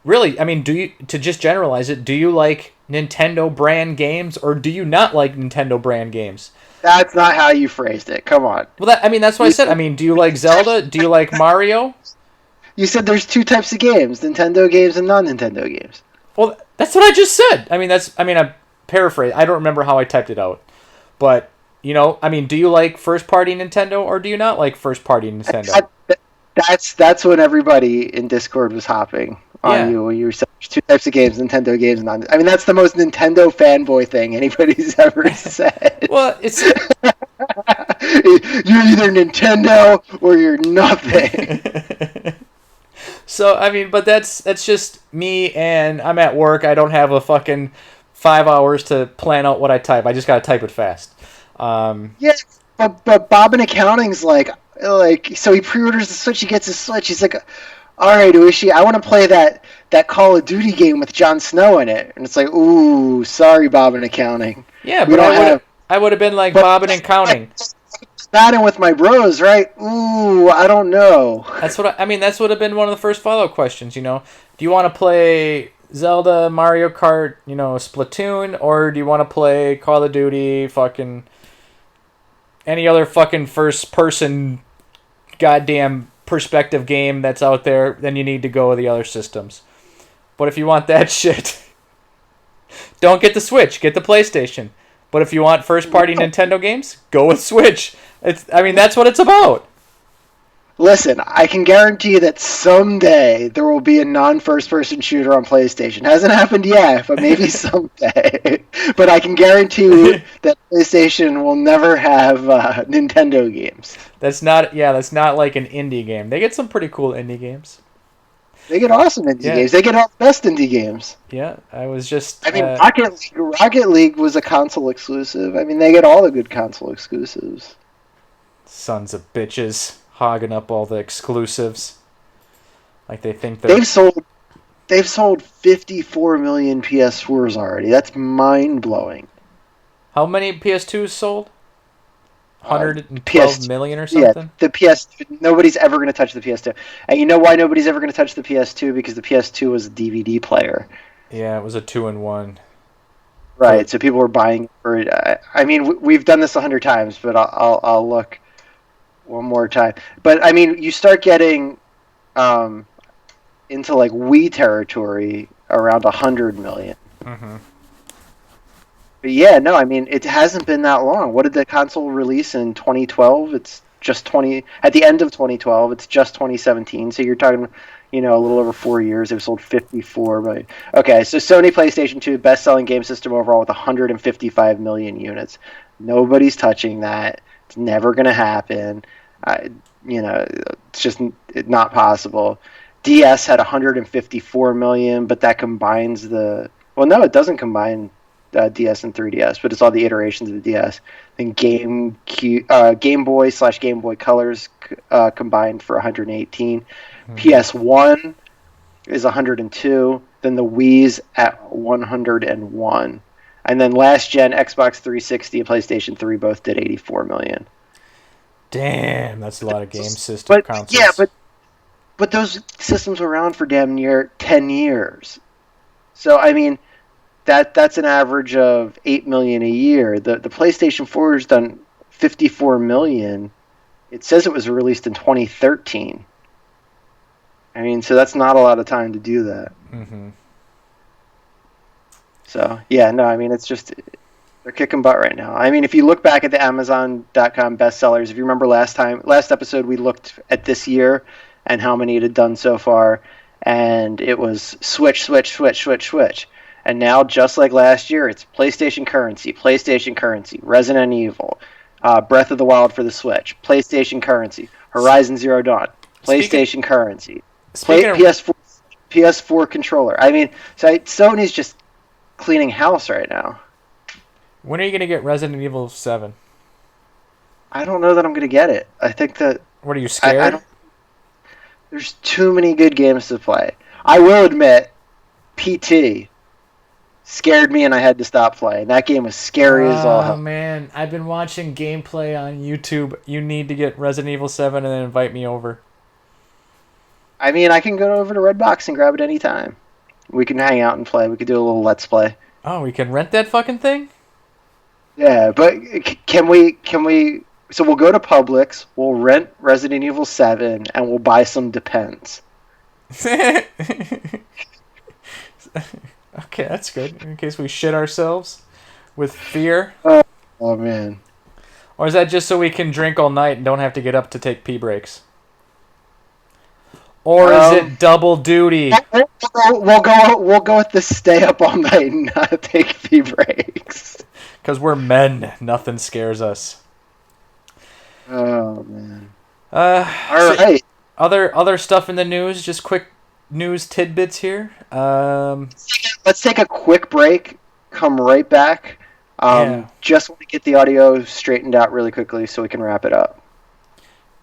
A: really, do you, to just generalize it, do you like Nintendo brand games or do you not like Nintendo brand games?
B: That's not how you phrased it. Come on.
A: Well, that's what I said. Do you like Zelda? Do you like Mario?
B: You said there's two types of games: Nintendo games and non-Nintendo games.
A: Well, that's what I just said. I paraphrase. I don't remember how I typed it out, but do you like first-party Nintendo or do you not like first-party Nintendo?
B: That's when everybody in Discord was hopping on you when you were saying there's two types of games: Nintendo games and non. That's the most Nintendo fanboy thing anybody's ever said.
A: Well, it's
B: you're either Nintendo or you're nothing.
A: So but that's just me, and I'm at work. I don't have a fucking 5 hours to plan out what I type. I just gotta type it fast.
B: Yeah, but Bob in accounting's like so he pre-orders the Switch. He gets his Switch. He's like, all right, Oishii, I want to play that Call of Duty game with Jon Snow in it. And it's like, ooh, sorry, Bob in accounting.
A: Yeah, but I would have been like Bob in accounting.
B: Batting with my bros, right? Ooh, I don't know.
A: That's what that's would have been one of the first follow-up questions. Do you want to play Zelda, Mario Kart, Splatoon, or do you want to play Call of Duty, fucking any other fucking first-person goddamn perspective game that's out there? Then you need to go with the other systems. But if you want that shit, don't get the Switch, get the PlayStation. But if you want first-party Nintendo games, go with Switch. That's what it's about.
B: Listen, I can guarantee that someday there will be a non-first-person shooter on PlayStation. Hasn't happened yet, but maybe someday. But I can guarantee you that PlayStation will never have Nintendo games.
A: That's not like an indie game. They get some pretty cool indie games.
B: They get awesome indie games. They get all the best indie games.
A: Yeah, I was just...
B: Rocket League was a console exclusive. They get all the good console exclusives.
A: Sons of bitches. Hogging up all the exclusives. Like they think
B: they've sold 54 million PS4s already. That's mind-blowing.
A: How many PS2s sold? 112 million or something?
B: Yeah, the PS2. Nobody's ever going to touch the PS2. And you know why nobody's ever going to touch the PS2? Because the PS2 was a DVD player.
A: Yeah, it was a 2-in-1.
B: Right, so people were buying for it. We've done this 100 times, but I'll look one more time. But, you start getting into, like, Wii territory around 100 million.
A: Mm-hmm.
B: But yeah, no, it hasn't been that long. What did the console release in 2012? It's just at the end of 2012. It's just 2017. So you're talking, a little over 4 years. They've sold 54 million. Okay, so Sony PlayStation 2, best-selling game system overall with 155 million units. Nobody's touching that. It's never going to happen. It's just not possible. DS had 154 million, but that combines it doesn't combine DS and 3DS, but it's all the iterations of the DS. Then Game Boy / Game Boy Colors combined for 118. Mm-hmm. PS1 is 102. Then the Wii's at 101. And then last gen Xbox 360 and PlayStation 3 both did 84 million.
A: Damn, that's a lot of game system consoles.
B: Yeah, but those systems were around for damn near 10 years. So that's an average of 8 million a year. The PlayStation 4 has done 54 million. It says it was released in 2013. So that's not a lot of time to do that.
A: Mm-hmm.
B: So, yeah, no, it's just, they're kicking butt right now. If you look back at the Amazon.com bestsellers, if you remember last episode, we looked at this year and how many it had done so far. and it was switch, switch, switch, switch, switch. And now, just like last year, it's PlayStation currency, Resident Evil, Breath of the Wild for the Switch, PlayStation currency, Horizon Zero Dawn,
A: Speaking
B: PlayStation currency,
A: speaking of
B: PS4 controller. I mean, so Sony's just cleaning house right now.
A: when are you gonna get Resident Evil 7?
B: I don't know that I'm going to get it. I think that
A: What are you scared?
B: I don't. There's too many good games to play. I will admit, PT scared me and I had to stop playing. That game was scary as all
A: Oh
B: hell.
A: man, I've been watching gameplay on YouTube. You need to get Resident Evil 7 and then invite me over.
B: I mean, I can go over to Redbox and grab it anytime. We can hang out and play. We could do a little Let's Play.
A: Oh, we can rent that fucking thing?
B: Yeah, but can we? So we'll go to Publix. We'll rent Resident Evil 7, and we'll buy some Depends.
A: Okay, that's good. In case we shit ourselves with fear.
B: Oh man.
A: Or is that just so we can drink all night and don't have to get up to take pee breaks? Or is it double duty?
B: We'll go with the stay up all night and not take pee breaks.
A: Because we're men. Nothing scares us.
B: Oh man.
A: All
B: right.
A: Other stuff in the news. Just quick news tidbits here.
B: Let's take a quick break. Come right back.
A: Yeah.
B: Just want to get the audio straightened out really quickly so we can wrap it up.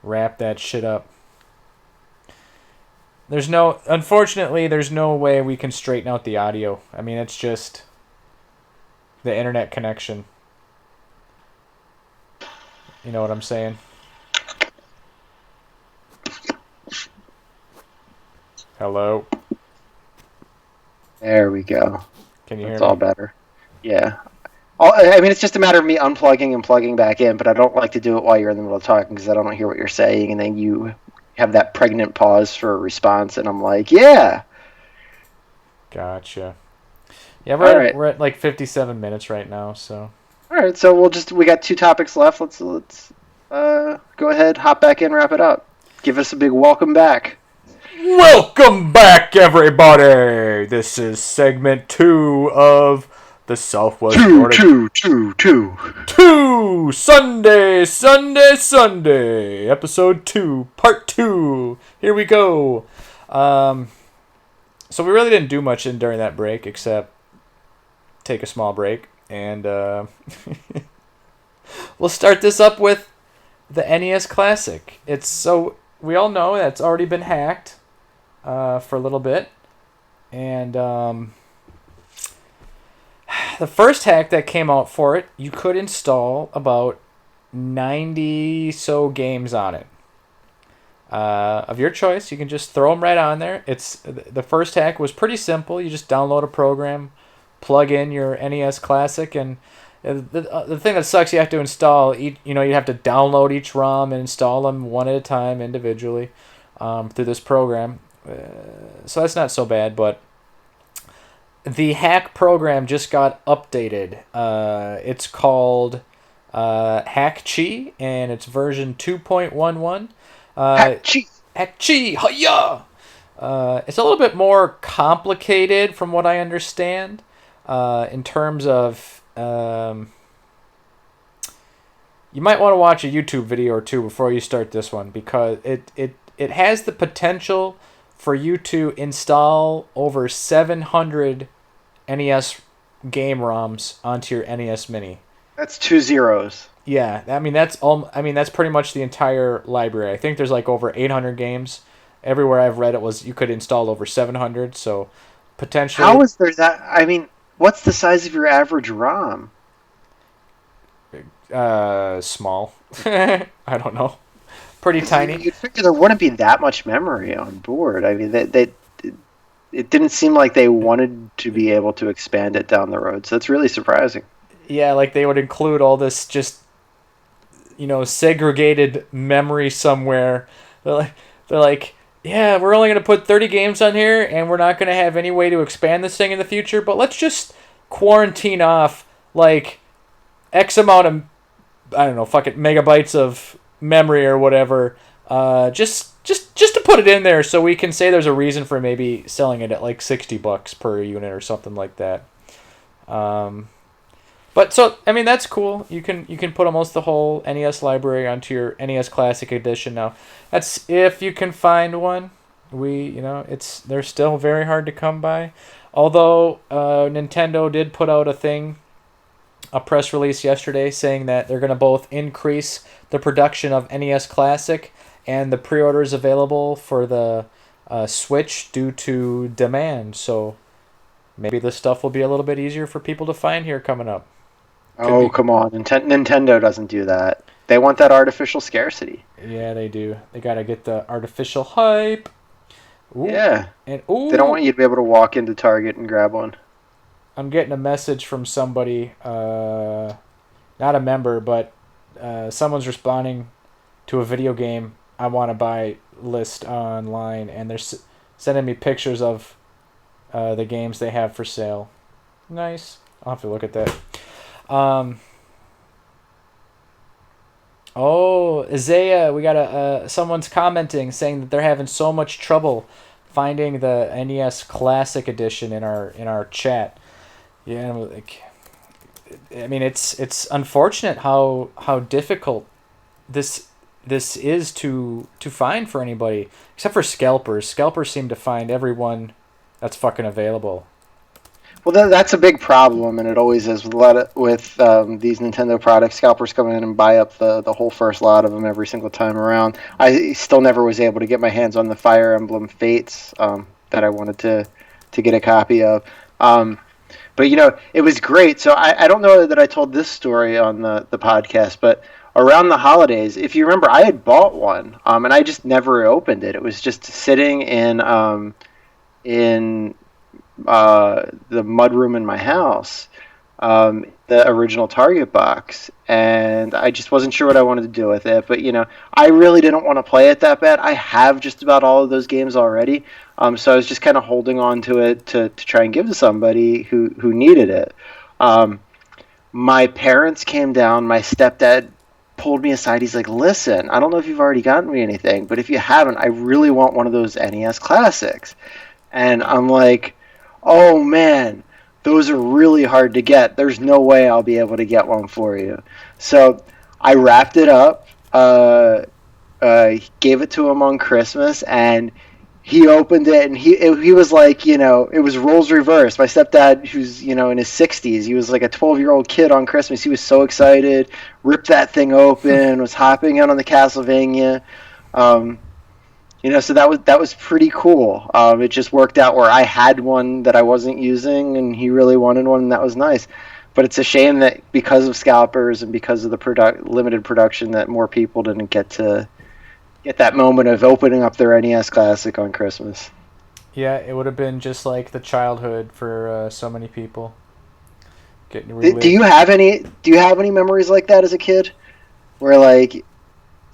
A: Wrap that shit up. Unfortunately, there's no way we can straighten out the audio. I mean, it's just the internet connection. You know what I'm saying? Hello?
B: There we go.
A: Can you hear
B: It's
A: me?
B: all better. Yeah. I mean, it's just a matter of me unplugging and plugging back in, but I don't like to do it while you're in the middle of talking because I don't hear what you're saying, and then you have that pregnant pause for a response, and I'm like, yeah.
A: Gotcha. Yeah, we're at like 57 minutes right now, so.
B: All right, so we got 2 topics left. Let's go ahead, hop back in, wrap it up. Give us a big welcome back.
A: Welcome back, everybody! This is segment 2 of the Southwest Florida... Two! Sunday! Episode 2, Part 2. Here we go. So we really didn't do much during that break, except take a small break. And we'll start this up with the NES Classic. We all know that's already been hacked for a little bit. And the first hack that came out for it, you could install about 90 so games on it. Of your choice, you can just throw them right on there. The first hack was pretty simple. You just download a program, plug in your NES Classic, and the thing that sucks, you have to install you have to download each ROM and install them one at a time individually through this program. So that's not so bad, but the hack program just got updated. It's called Hack Chi, and it's version 2.11.
B: Hack Chi!
A: Hack Chi! Hiya! It's a little bit more complicated from what I understand in terms of... you might want to watch a YouTube video or two before you start this one, because it has the potential for you to install over 700 NES game ROMs onto your NES Mini.
B: That's 2 zeros.
A: Yeah, that's pretty much the entire library. I think there's like over 800 games. Everywhere I've read it was you could install over 700, so potentially...
B: How is there that... I mean, what's the size of your average ROM?
A: Small. I don't know. Pretty tiny.
B: You'd figure there wouldn't be that much memory on board. I mean, it didn't seem like they wanted to be able to expand it down the road, so that's really surprising.
A: Yeah, like they would include all this just, segregated memory somewhere. They're like, yeah, we're only going to put 30 games on here, and we're not going to have any way to expand this thing in the future, but let's just quarantine off, like, X amount of, I don't know, fucking megabytes of memory or whatever, just just to put it in there so we can say there's a reason for maybe selling it at like $60 per unit or something like that. But so I mean that's cool. You can put almost the whole NES library onto your NES Classic Edition now. That's if you can find one. They're still very hard to come by. Although Nintendo did put out a press release yesterday saying that they're going to both increase the production of NES Classic and the pre-orders available for the Switch due to demand. So maybe this stuff will be a little bit easier for people to find here coming up.
B: Come on. Nintendo doesn't do that. They want that artificial scarcity.
A: Yeah, they do. They got to get the artificial hype.
B: Ooh. Yeah. They don't want you to be able to walk into Target and grab one.
A: I'm getting a message from somebody, not a member, but someone's responding to a video game I want to buy list online, and they're sending me pictures of the games they have for sale. Nice. I'll have to look at that. Isaiah, we got someone's commenting saying that they're having so much trouble finding the NES Classic Edition in our chat. Yeah, like, I mean, it's unfortunate how difficult this is to find for anybody, except for scalpers. Scalpers seem to find everyone that's fucking available.
B: Well, that's a big problem, and it always is with these Nintendo products. Scalpers come in and buy up the whole first lot of them every single time around. I still never was able to get my hands on the Fire Emblem Fates that I wanted to get a copy of. But, it was great. So I don't know that I told this story on the podcast, but around the holidays, if you remember, I had bought one, and I just never opened it. It was just sitting in the mudroom in my house, the original Target box, and I just wasn't sure what I wanted to do with it. But I really didn't want to play it that bad. I have just about all of those games already, so I was just kind of holding on to it to try and give to somebody who needed it. My parents came down. My stepdad pulled me aside. He's like, "Listen, I don't know if you've already gotten me anything, but if you haven't, I really want one of those NES Classics." And I'm like, "Oh man, those are really hard to get. There's no way I'll be able to get one for you." So I wrapped it up, gave it to him on Christmas, and he opened it, and he was like, it was roles reversed. My stepdad, who's in his 60s, he was like a 12-year-old kid on Christmas. He was so excited, ripped that thing open, was hopping out on the Castlevania. So that was pretty cool. It just worked out where I had one that I wasn't using, and he really wanted one, and that was nice. But it's a shame that because of scalpers and because of the limited production, that more people didn't get that moment of opening up their NES Classic on Christmas.
A: Yeah, it would have been just like the childhood for so many people.
B: Do you have any memories like that as a kid, where like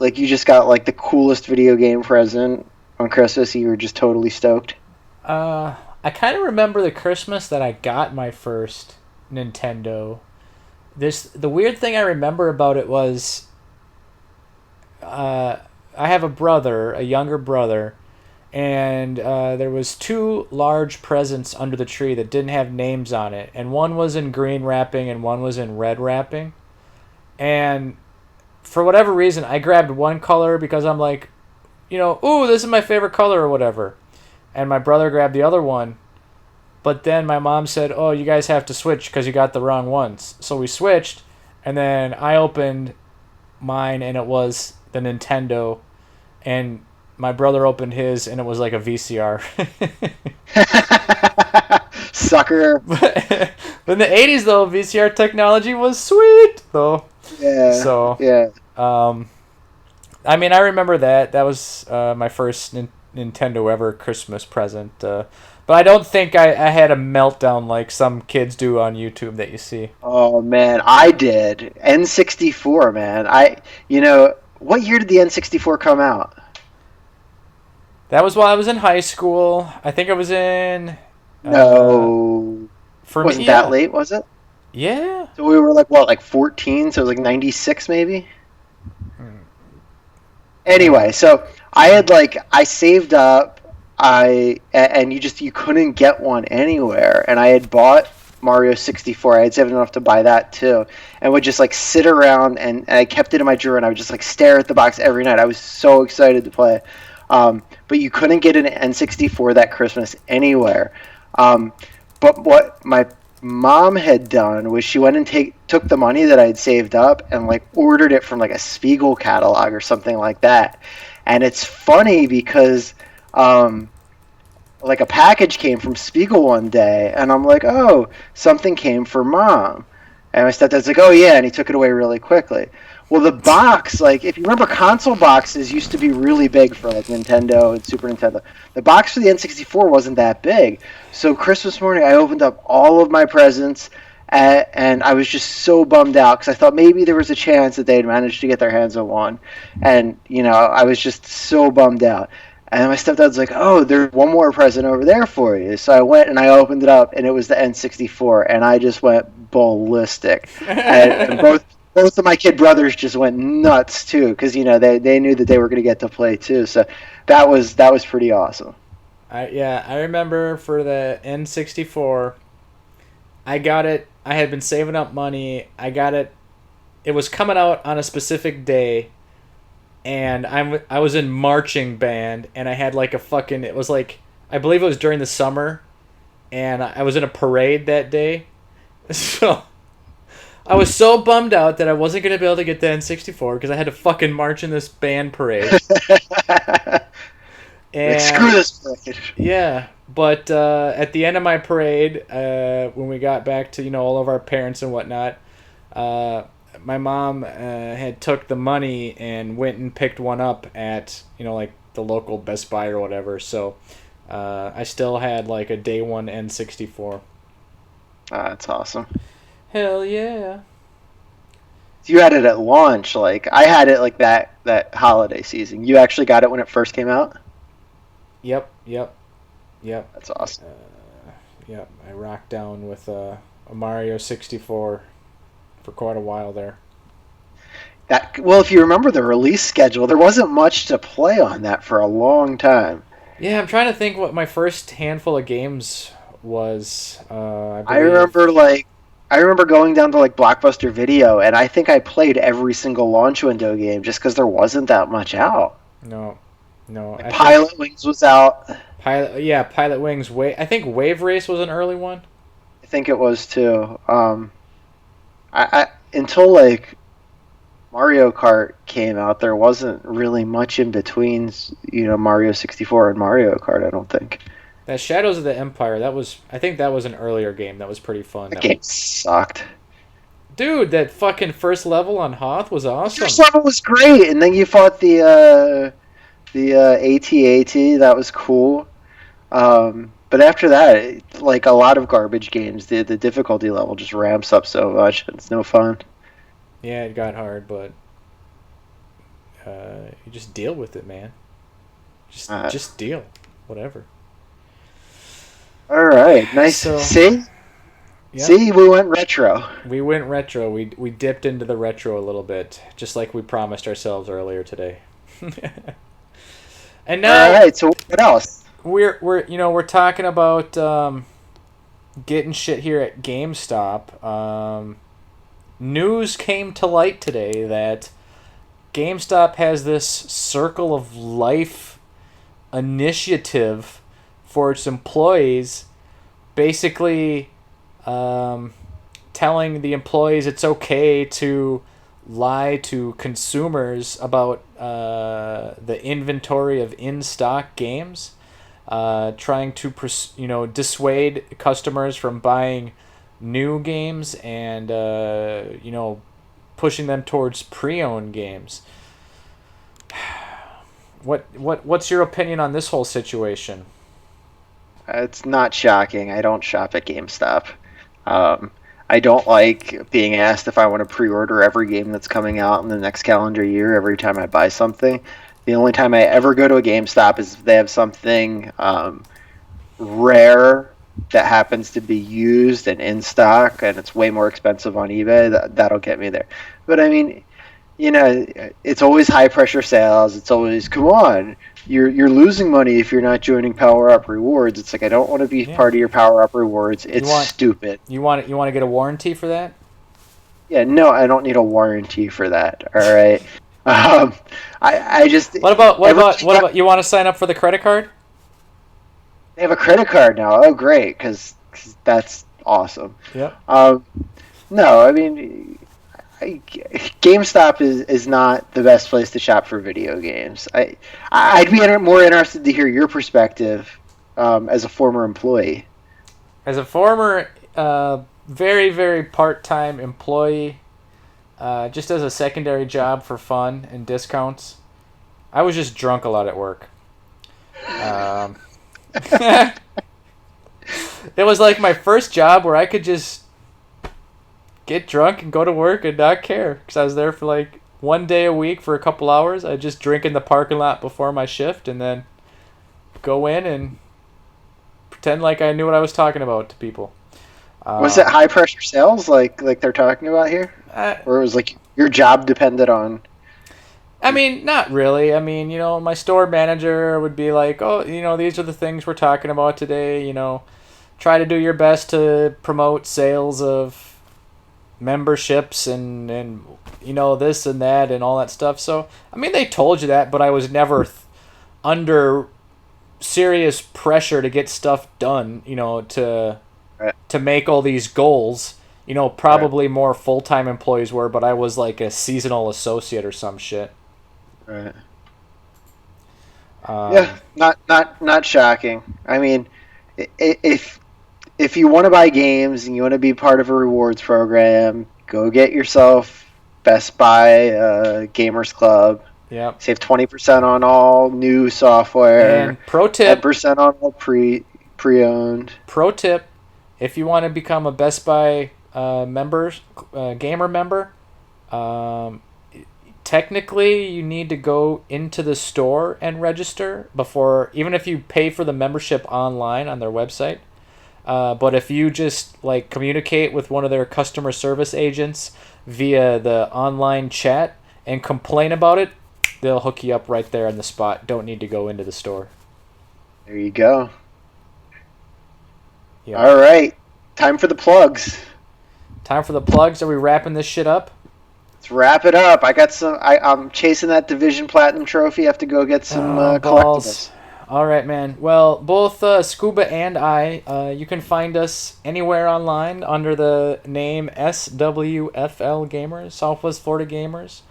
B: you just got like the coolest video game present on Christmas, and you were just totally stoked?
A: I kind of remember the Christmas that I got my first Nintendo. The weird thing I remember about it was I have a younger brother, and there was 2 large presents under the tree that didn't have names on it, and one was in green wrapping and one was in red wrapping. And for whatever reason, I grabbed one color because I'm like, ooh, this is my favorite color or whatever. And my brother grabbed the other one. But then my mom said, oh, you guys have to switch because you got the wrong ones. So we switched, and then I opened mine, and it was the Nintendo. And my brother opened his, and it was like a VCR.
B: Sucker.
A: But in the 80s, though, VCR technology was sweet, though.
B: Yeah.
A: So,
B: yeah.
A: I mean, I remember that. That was my first Nintendo ever Christmas present. But I don't think I had a meltdown like some kids do on YouTube that you see.
B: Oh, man, I did. N64, man. What year did the N64 come out?
A: That was while I was in high school. I think I was in...
B: No. Wasn't that late, was it?
A: Yeah.
B: So we were like 14? So it was like 96 maybe? Anyway, so I saved up. And you couldn't get one anywhere, and I had bought Mario 64. I had saved enough to buy that too, and would just like sit around and I kept it in my drawer, and I would just like stare at the box every night. I was so excited to play, but you couldn't get an N64 that Christmas anywhere. Um, but what my mom had done was she went and took the money that I had saved up and like ordered it from like a Spiegel catalog or something like that. And it's funny because like a package came from Spiegel one day, and I'm like, oh, something came for mom. And my stepdad's like, oh yeah, and he took it away really quickly. Well, the box, like, if you remember, console boxes used to be really big for like Nintendo and Super Nintendo. The box for the N64 wasn't that big. So Christmas morning, I opened up all of my presents, and I was just so bummed out because I thought maybe there was a chance that they'd managed to get their hands on one. And, I was just so bummed out. And my stepdad's like, oh, there's one more present over there for you. So I went and I opened it up, and it was the N64, and I just went ballistic. And both of my kid brothers just went nuts too, because they knew that they were going to get to play too. So that was pretty awesome.
A: I remember for the N64, I got it. I had been saving up money. I got it. It was coming out on a specific day, and I was in marching band, and I had like a fucking. It was like, I believe it was during the summer, and I was in a parade that day, so I was so bummed out that I wasn't gonna be able to get the N64 because I had to fucking march in this band parade.
B: Like,
A: And
B: screw this parade.
A: yeah, but at the end of my parade, when we got back to all of our parents and whatnot, uh, my mom had took the money and went and picked one up at like the local Best Buy or whatever. So I still had like a day one N64.
B: That's awesome.
A: Hell yeah!
B: You had it at launch. Like I had it like that holiday season. You actually got it when it first came out.
A: Yep.
B: That's awesome.
A: Yep. I rocked down with a Mario 64 for quite a while there.
B: Well, if you remember the release schedule, there wasn't much to play on that for a long time.
A: Yeah, I'm trying to think what my first handful of games was. I
B: I
A: believe.
B: remember I remember going down to like Blockbuster Video, and I think I played every single launch window game just because there wasn't that much out.
A: No, no.
B: Like
A: I think
B: Pilot Wings was out.
A: Pilot. Yeah, Pilot Wings. I think Wave Race was an early one.
B: I think it was too. Until like Mario Kart came out, there wasn't really much in between, Mario 64 and Mario Kart. I don't think
A: That Shadows of the Empire. I think that was an earlier game. That was pretty fun.
B: the game sucked.
A: Dude, that fucking first level on Hoth was awesome.
B: First level was great, and then you fought the AT-AT. That was cool. But after that, like a lot of garbage games, the difficulty level just ramps up so much. It's no fun.
A: Yeah, it got hard, but you just deal with it, man. Just deal, whatever.
B: All right, nice.
A: So,
B: See,
A: yep.
B: see, we went retro.
A: We went retro. We dipped into the retro a little bit, just like we promised ourselves earlier today. And now,
B: All right, so what else?
A: we're talking about getting shit here at GameStop. News came to light today that GameStop has this Circle of Life initiative for its employees, basically telling the employees it's okay to lie to consumers about the inventory of in-stock games, trying to dissuade customers from buying new games and pushing them towards pre-owned games. What's your opinion on this whole situation?
B: It's not shocking. I don't shop at GameStop. I don't like being asked if I want to pre-order every game that's coming out in the next calendar year every time I buy something. The only time I ever go to a GameStop is if they have something rare that happens to be used and in stock, and it's way more expensive on eBay. That'll get me there. But I mean, it's always high pressure sales. It's always, come on, you're losing money if you're not joining Power Up Rewards. It's like, I don't want to be part of your Power Up Rewards. It's stupid.
A: You want to get a warranty for that?
B: Yeah, no, I don't need a warranty for that. All right. I just.
A: What about you want to sign up for the credit card?
B: They have a credit card now. Oh, great, because that's awesome.
A: Yep.
B: No, I mean, GameStop is not the best place to shop for video games. I'd be more interested to hear your perspective as a former employee.
A: As a former, very very part-time employee, just as a secondary job for fun and discounts, I was just drunk a lot at work. It was like my first job where I could just get drunk and go to work and not care, because I was there for like one day a week for a couple hours. I'd just drink in the parking lot before my shift and then go in and pretend like I knew what I was talking about to people.
B: Was it high pressure sales like they're talking about here? Or it was like your job depended on...
A: I mean, not really. I mean, my store manager would be like, oh, these are the things we're talking about today. Try to do your best to promote sales of memberships and this and that and all that stuff. So, I mean, they told you that, but I was never under serious pressure to get stuff done, to make all these goals. Probably more full-time employees were, but I was like a seasonal associate or some shit.
B: Right. Yeah, not shocking. I mean, if you want to buy games and you want to be part of a rewards program, go get yourself Best Buy Gamers Club.
A: Yep.
B: Save 20% on all new software.
A: And pro tip:
B: 10% on all pre-owned.
A: Pro tip: if you want to become a Best Buy gamer member, technically you need to go into the store and register before, even if you pay for the membership online on their website. But if you just like communicate with one of their customer service agents via the online chat and complain about it, they'll hook you up right there on the spot. Don't need to go into the store.
B: There you go.
A: Yeah.
B: All right. Time for the plugs.
A: Are we wrapping this shit up?
B: Let's wrap it up. I'm chasing that Division Platinum trophy. I have to go get some collectibles.
A: All right, man. Well, both Scuba and I, you can find us anywhere online under the name SWFL Gamers, Southwest Florida Gamers.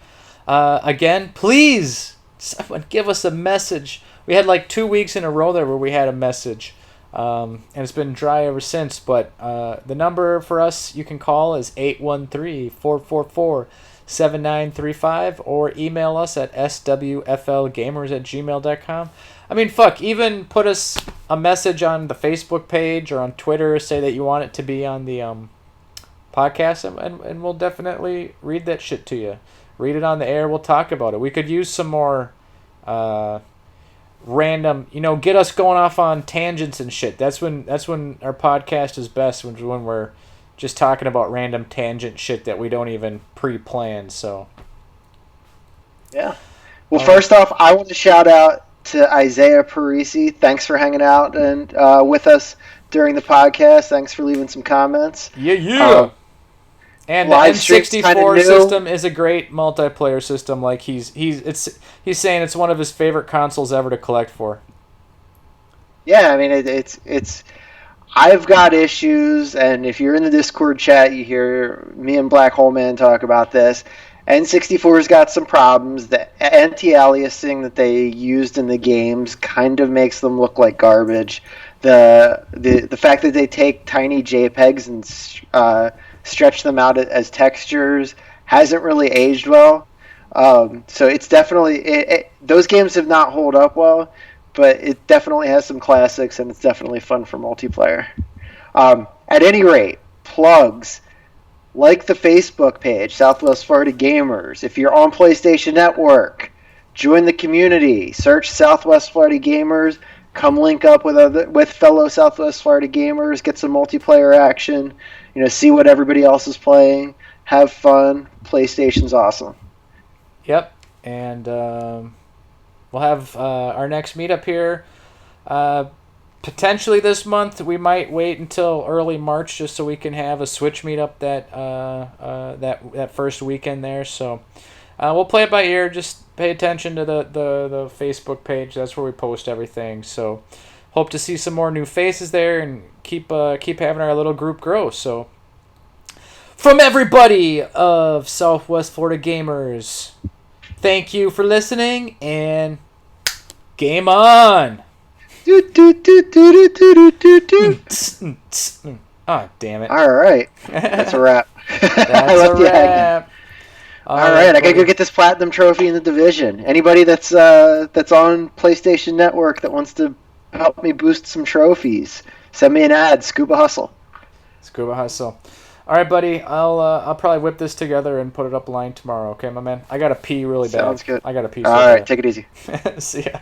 A: Again, please, someone give us a message. We had like 2 weeks in a row there where we had a message. And it's been dry ever since. But the number for us you can call is 813-444-7935 or email us at swflgamers@gmail.com. I mean, fuck, even put us a message on the Facebook page or on Twitter, say that you want it to be on the podcast, and we'll definitely read that shit to you. Read it on the air, we'll talk about it. We could use some more random, get us going off on tangents and shit. That's when our podcast is best, when we're just talking about random tangent shit that we don't even pre-plan, so.
B: Yeah. Well, first off, I want to shout out to Isaiah Parisi. Thanks for hanging out and with us during the podcast. Thanks for leaving some comments.
A: Yeah. And the N64 system is a great multiplayer system. Like he's saying it's one of his favorite consoles ever to collect for.
B: Yeah, I mean it's I've got issues, and if you're in the Discord chat, you hear me and Black Hole Man talk about this. N64's got some problems. The anti-aliasing that they used in the games kind of makes them look like garbage. The fact that they take tiny JPEGs and stretch them out as textures hasn't really aged well. So it's definitely those games have not held up well, but it definitely has some classics, and it's definitely fun for multiplayer. At any rate, plugs. Like the Facebook page, Southwest Florida Gamers. If you're on PlayStation Network, join the community. Search Southwest Florida Gamers. Come link up with fellow Southwest Florida Gamers. Get some multiplayer action. See what everybody else is playing. Have fun. PlayStation's awesome.
A: Yep. And we'll have our next meetup here potentially this month. We might wait until early March just so we can have a Switch meetup that first weekend there. So we'll play it by ear. Just pay attention to the Facebook page. That's where we post everything. So hope to see some more new faces there and keep having our little group grow. So from everybody of Southwest Florida Gamers, thank you for listening and game on. Oh, damn it.
B: All right. That's a wrap.
A: That's a wrap.
B: All right, I gotta go get this platinum trophy in the division. Anybody that's on PlayStation Network that wants to help me boost some trophies, send me an ad. Scuba Hustle.
A: Scuba Hustle. All right, buddy. I'll probably whip this together and put it up line tomorrow. Okay, my man. I gotta pee really bad.
B: Sounds good.
A: I gotta pee.
B: All right, take it easy.
A: See ya.